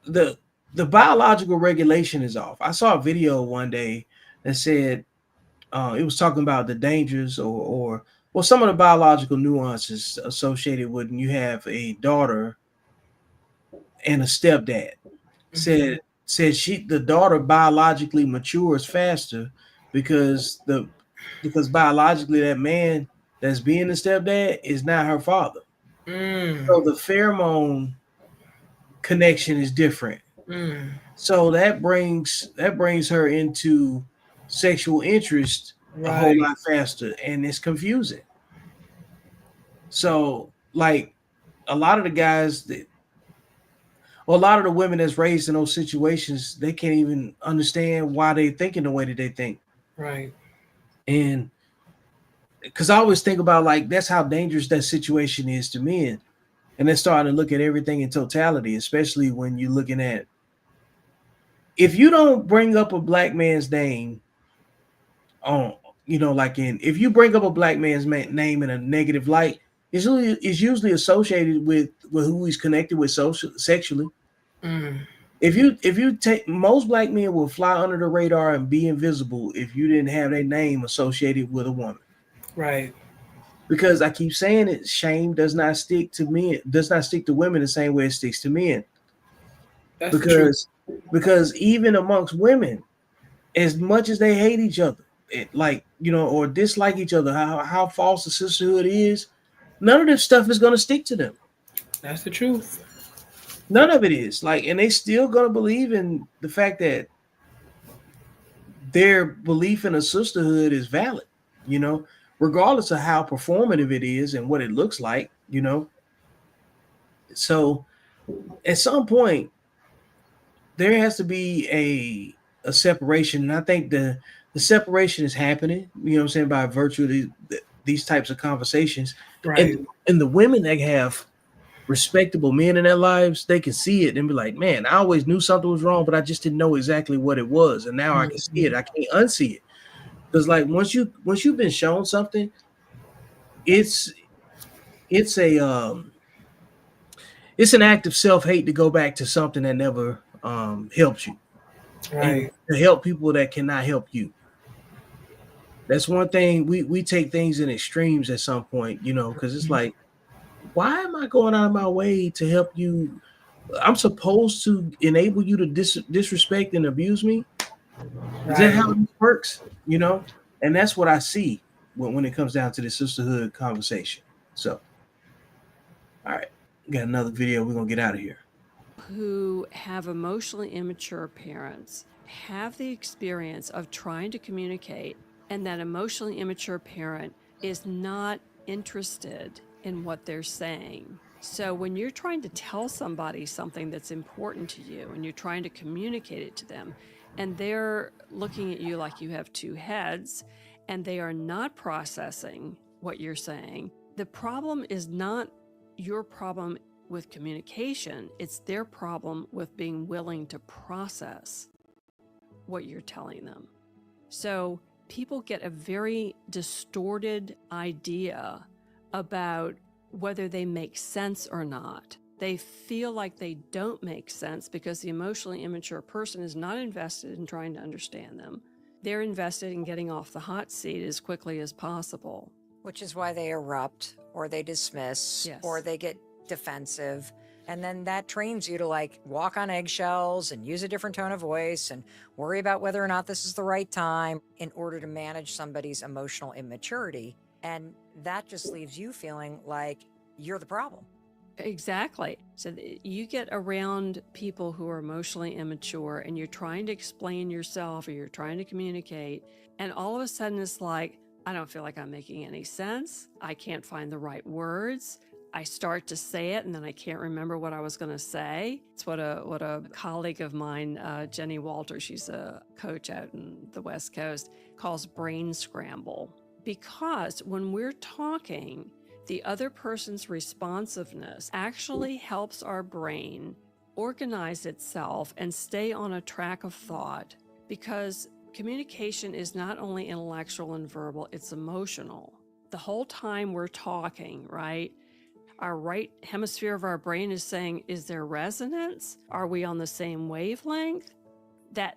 the biological regulation is off. I saw a video one day that said it was talking about the dangers or some of the biological nuances associated with when you have a daughter and a stepdad. Said the daughter biologically matures faster because biologically that man that's being the stepdad is not her father. So the pheromone connection is different. So that brings her into sexual interest a whole lot faster, and it's confusing. So like a lot of the guys a lot of the women that's raised in those situations, they can't even understand why they thinking the way that they think. Right. And because I always think about like that's how dangerous that situation is to men. And they're starting to look at everything in totality, especially when you're looking at, if you don't bring up a black man's name on, you know, like if you bring up a black man's name in a negative light, it's usually associated with who he's connected with sexually. If you take, most black men will fly under the radar and be invisible if you didn't have their name associated with a woman. Right. Because I keep saying it, shame does not stick to men, does not stick to women the same way it sticks to men. That's because even amongst women, as much as they hate each other, or dislike each other, how false the sisterhood is, none of this stuff is going to stick to them. That's the truth. None of it is. And they still going to believe in the fact that their belief in a sisterhood is valid, regardless of how performative it is and what it looks like, So at some point, there has to be a separation. And I think the separation is happening, by virtue of these types of conversations. Right. And the women that have respectable men in their lives, they can see it and be like, man, I always knew something was wrong, but I just didn't know exactly what it was. And now I can see it. I can't unsee it. Because once you've been shown something, it's an act of self-hate to go back to something that never helps you. Right. And to help people that cannot help you. That's one thing. We take things in extremes at some point, because it's like, why am I going out of my way to help you? I'm supposed to enable you to disrespect and abuse me. Is that how it works? You know, and that's what I see when it comes down to the sisterhood conversation. So, all right, we got another video. We're gonna get out of here. Who have emotionally immature parents have the experience of trying to communicate, and that emotionally immature parent is not interested in what they're saying. So when you're trying to tell somebody something that's important to you and you're trying to communicate it to them, and they're looking at you like you have two heads and they are not processing what you're saying, the problem is not your problem with communication, it's their problem with being willing to process what you're telling them. So people get a very distorted idea about whether they make sense or not. They feel like they don't make sense because the emotionally immature person is not invested in trying to understand them. They're invested in getting off the hot seat as quickly as possible. Which is why they erupt, or they dismiss, or they get defensive. And then that trains you to like walk on eggshells and use a different tone of voice and worry about whether or not this is the right time in order to manage somebody's emotional immaturity. And that just leaves you feeling like you're the problem. Exactly. So you get around people who are emotionally immature and you're trying to explain yourself or you're trying to communicate, and all of a sudden it's like, I don't feel like I'm making any sense. I can't find the right words. I start to say it and then I can't remember what I was going to say. It's what a colleague of mine, Jenny Walter, she's a coach out in the West Coast, calls brain scramble. Because when we're talking, the other person's responsiveness actually helps our brain organize itself and stay on a track of thought, because communication is not only intellectual and verbal, it's emotional. The whole time we're talking, right? Our right hemisphere of our brain is saying, is there resonance? Are we on the same wavelength?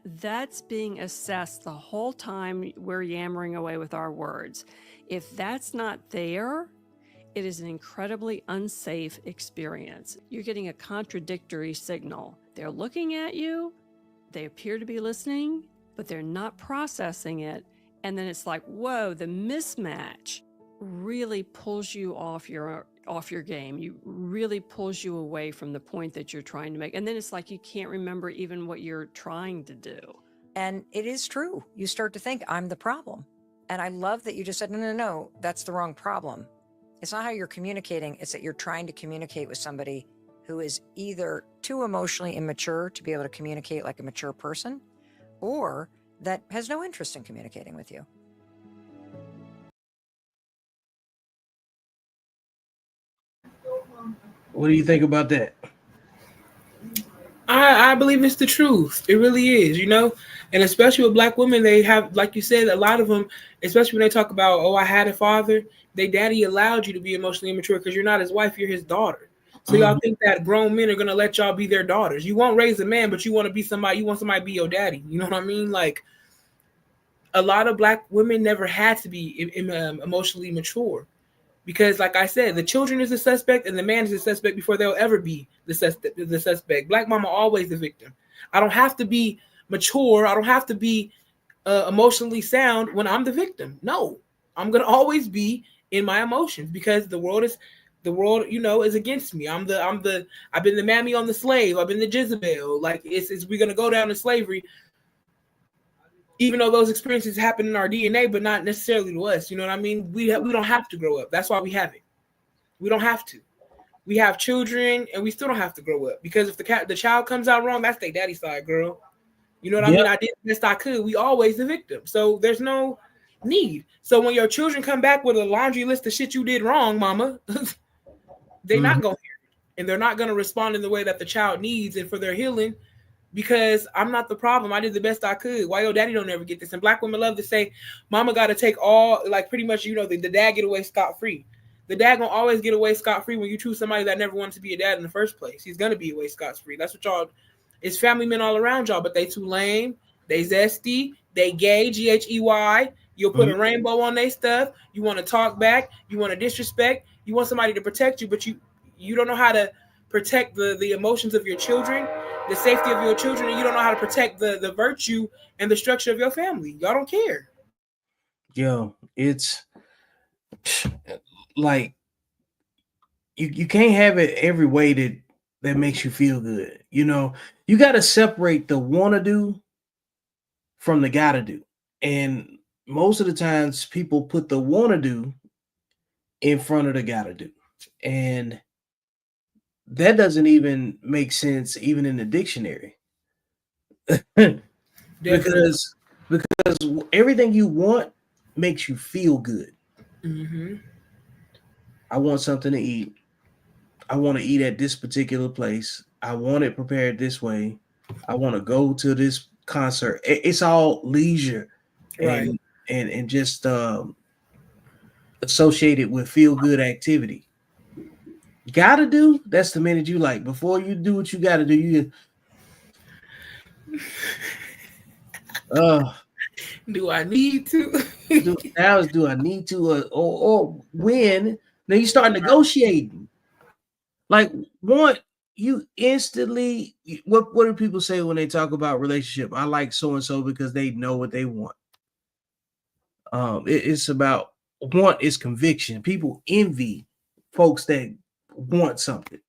That's being assessed the whole time we're yammering away with our words. If that's not there, it is an incredibly unsafe experience. You're getting a contradictory signal. They're looking at you, they appear to be listening, but they're not processing it. And then it's like, whoa, the mismatch really pulls you off your game. You really pulls you away from the point that you're trying to make. And then it's like you can't remember even what you're trying to do. And it is true. You start to think, I'm the problem. And I love that you just said, no, that's the wrong problem. It's not how you're communicating. It's that you're trying to communicate with somebody who is either too emotionally immature to be able to communicate like a mature person, or that has no interest in communicating with you. What do you think about that? I believe it's the truth. It really is, you know? And especially with Black women, they have, like you said, a lot of them, especially when they talk about, oh, I had a father, they daddy allowed you to be emotionally immature because you're not his wife, you're his daughter. So y'all think that grown men are going to let y'all be their daughters. You won't raise a man, but you want to be somebody, you want somebody to be your daddy. You know what I mean? Like, a lot of Black women never had to be emotionally mature. Because, like I said, the children is the suspect and the man is the suspect before they'll ever be the suspect. Black mama always the victim. I don't have to be mature. I don't have to be emotionally sound when I'm the victim. No, I'm gonna always be in my emotions because the world, you know, is against me. I've been the mammy on the slave. I've been the Jezebel. Like we're gonna go down to slavery. Even though those experiences happen in our DNA, but not necessarily to us. You know what I mean? We don't have to grow up. That's why we have it. We don't have to. We have children, and we still don't have to grow up. Because if the child comes out wrong, that's their daddy's side, girl. You know what I mean? I did the best I could. We always the victim. So there's no need. So when your children come back with a laundry list of shit you did wrong, mama, they're not going to hear it. And they're not going to respond in the way that the child needs and for their healing. Because I'm not the problem. I did the best I could. Why your daddy don't ever get this? And Black women love to say, mama got to take all, like pretty much, you know, the dad get away scot-free. The dad going to always get away scot-free when you choose somebody that never wanted to be a dad in the first place. He's going to be away scot-free. That's what y'all, it's family men all around y'all, but they too lame. They zesty. They gay, G-H-E-Y. You'll put a rainbow on their stuff. You want to talk back. You want to disrespect. You want somebody to protect you, but you don't know how to protect the emotions of your children. the safety of your children, and you don't know how to protect the virtue and the structure of your family. Y'all don't care. Yo, it's like you can't have it every way that makes you feel good. You know, you got to separate the wanna do from the gotta do. And most of the times people put the wanna do in front of the gotta do. And that doesn't even make sense even in the dictionary. because everything you want makes you feel good. Mm-hmm. I want something to eat. I want to eat at this particular place. I want it prepared this way. I want to go to this concert. It's all leisure, Right. and just associated with feel good activity. Gotta do, that's the minute you like. Before you do what you gotta do, you do I need to? do I need to or when? Then you start negotiating. Like you instantly, what do people say when they talk about relationship? I like so and so because they know what they want. It's about want is conviction. People envy folks that want something.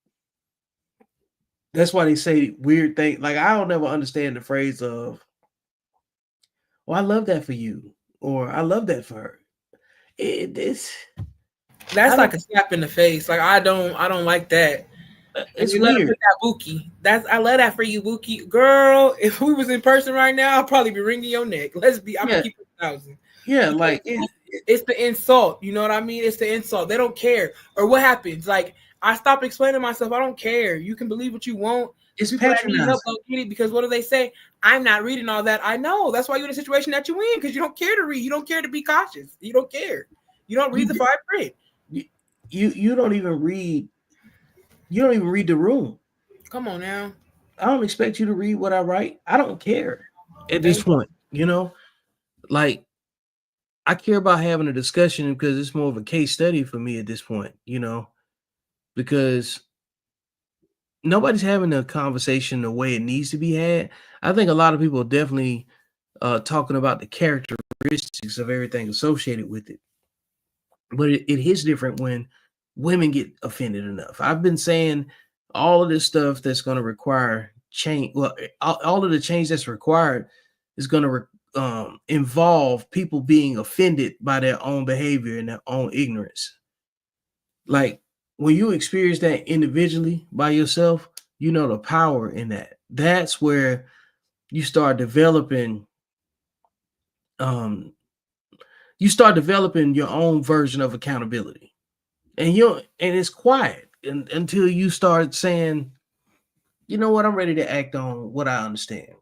That's why they say weird things. Like I don't ever understand the phrase of, "Well, I love that for you," or "I love that for her." That's like a slap in the face. Like I don't like that. It's you let her weird. put that Buki. I love that for you, Buki. Girl, if we was in person right now, I'll probably be wringing your neck. I'm gonna keep it 1,000. Yeah, like it's the insult. You know what I mean? It's the insult. They don't care. Or what happens? Like I stop explaining myself. I don't care. You can believe what you want. It's people that need patronizing. help don't get it because what do they say? I'm not reading all that. I know. That's why you're in the situation that you're in because you don't care to read. You don't care to be cautious. You don't care. You don't read the fine print. You don't even read. You don't even read the room. Come on now. I don't expect you to read what I write. I don't care at this point. You know, like I care about having a discussion because it's more of a case study for me at this point. You know, because nobody's having a conversation the way it needs to be had. I think a lot of people are definitely talking about the characteristics of everything associated with it. But it hits different when women get offended enough. I've been saying all of this stuff that's going to require change. Well, all of the change that's required is going to involve people being offended by their own behavior and their own ignorance. Like when you experience that individually by yourself, you know the power in that. That's where you start developing your own version of accountability. And it's quiet until you start saying, you know what, I'm ready to act on what I understand.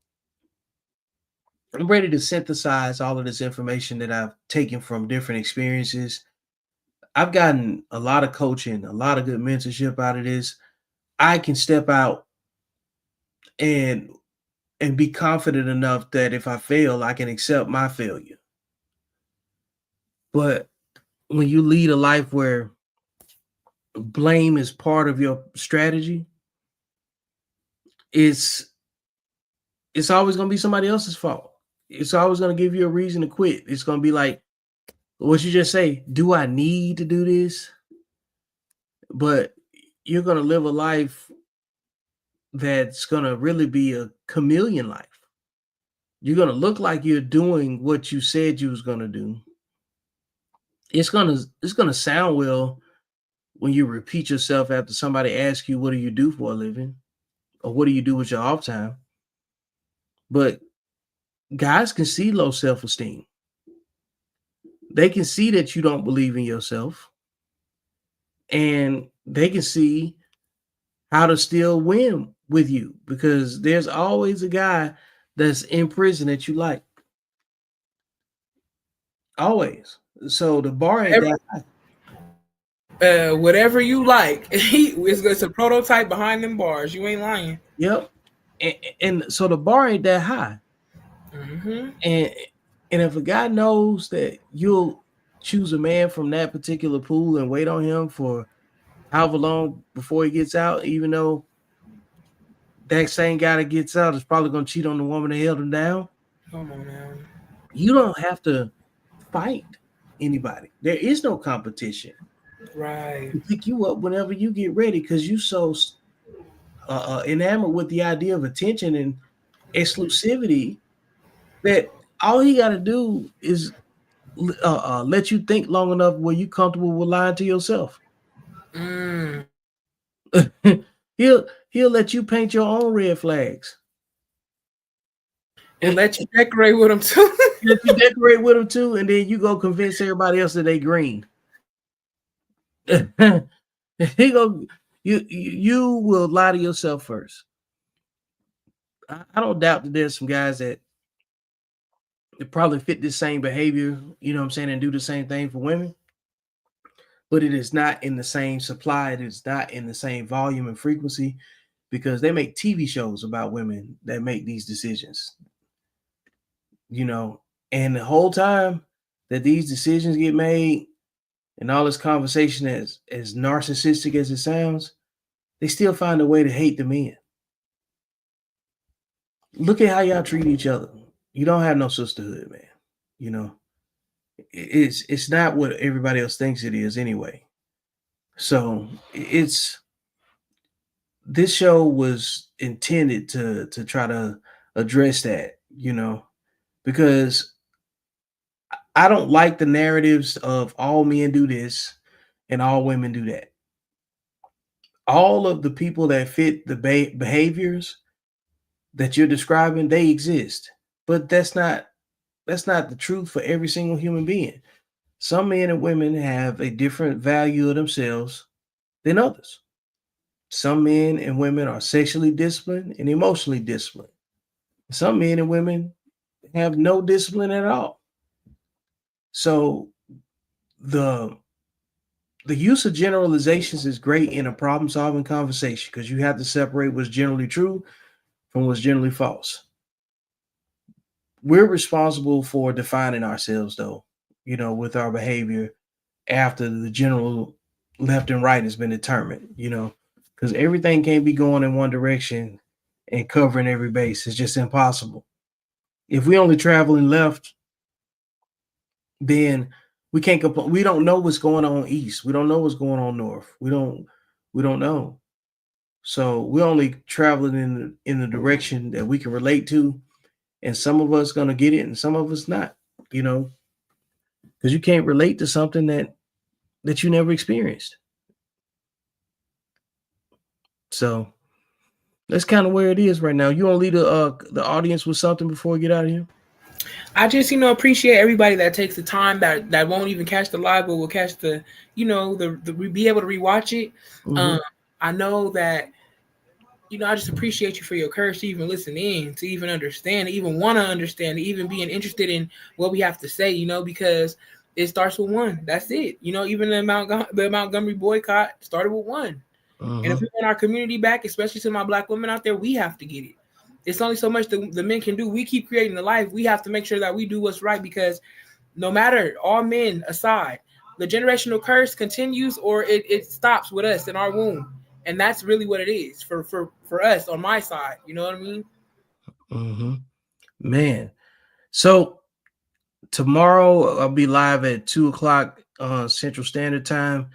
I'm ready to synthesize all of this information that I've taken from different experiences. I've gotten a lot of coaching, a lot of good mentorship out of this. I can step out and be confident enough that if I fail, I can accept my failure. But when you lead a life where blame is part of your strategy, it's always going to be somebody else's fault. It's always going to give you a reason to quit. It's going to be like what you just say, do I need to do this? But you're going to live a life that's going to really be a chameleon life. You're going to look like you're doing what you said you was going to do. It's going to sound well when you repeat yourself after somebody asks you, what do you do for a living? Or what do you do with your off time? But guys can see low self-esteem. They can see that you don't believe in yourself. And they can see how to still win with you because there's always a guy that's in prison that you like. Always. So the bar ain't that high. Whatever you like. It's a prototype behind them bars. You ain't lying. Yep. And so the bar ain't that high. Mm-hmm. And if a guy knows that you'll choose a man from that particular pool and wait on him for however long before he gets out, even though that same guy that gets out is probably going to cheat on the woman that held him down. Come on, man. You don't have to fight anybody. There is no competition. Right. To pick you up whenever you get ready, because you so enamored with the idea of attention and exclusivity that all he got to do is let you think long enough where you comfortable with lying to yourself. He'll let you paint your own red flags and let you decorate with them too. Let you decorate with them too, and then you go convince everybody else that they green. You will lie to yourself first. I don't doubt that there's some guys that probably fit this same behavior, you know what I'm saying, and do the same thing for women. But it is not in the same supply. It is not in the same volume and frequency, because they make TV shows about women that make these decisions. You know, and the whole time that these decisions get made and all this conversation as narcissistic as it sounds, they still find a way to hate the men. Look at how y'all treat each other. You don't have no sisterhood, man. You know, it's not what everybody else thinks it is anyway. So this show was intended to try to address that, you know, because I don't like the narratives of all men do this and all women do that. All of the people that fit the behaviors that you're describing, they exist, but that's not the truth for every single human being. Some men and women have a different value of themselves than others. Some men and women are sexually disciplined and emotionally disciplined. Some men and women have no discipline at all. So the use of generalizations is great in a problem-solving conversation, because you have to separate what's generally true from what's generally false. We're responsible for defining ourselves, though, you know, with our behavior after the general left and right has been determined, you know, because everything can't be going in one direction and covering every base. It's just impossible. If we only travel in left, then we can't complain. We don't know what's going on east. We don't know what's going on north. We don't know. So we're only traveling in the direction that we can relate to, and some of us gonna get it and some of us not, you know, because you can't relate to something that you never experienced. So that's kind of where it is right now. You want to leave the audience with something before we get out of here? I just, appreciate everybody that takes the time that won't even catch the live, but will catch the be able to rewatch it. Mm-hmm. I know that, I just appreciate you for your courage to even listen in, to even understand, to even want to understand, to even being interested in what we have to say, because it starts with one. That's it. Even the Montgomery boycott started with one. Mm-hmm. And if we want our community back, especially to my Black women out there, we have to get it. It's only so much the men can do. We keep creating the life. We have to make sure that we do what's right, because no matter, all men aside, the generational curse continues, or it stops with us in our womb. And that's really what it is for us on my side. You know what I mean? Mm-hmm. Man. So tomorrow I'll be live at 2:00 Central Standard Time.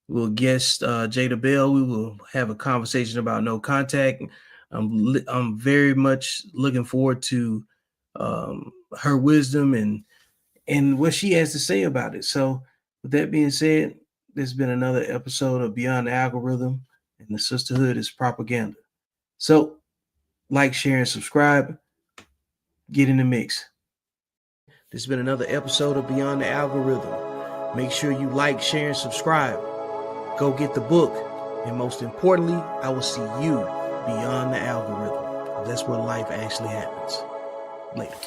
We'll guest Jada Bell. We will have a conversation about no contact. I'm very much looking forward to her wisdom and what she has to say about it. So with that being said, there's been another episode of Beyond the Algorithm, and the Sisterhood is Propaganda. So like, share, and subscribe. Get in the mix. There's been another episode of Beyond the Algorithm. Make sure you like, share, and subscribe. Go get the book. And most importantly, I will see you beyond the algorithm. That's where life actually happens. Later.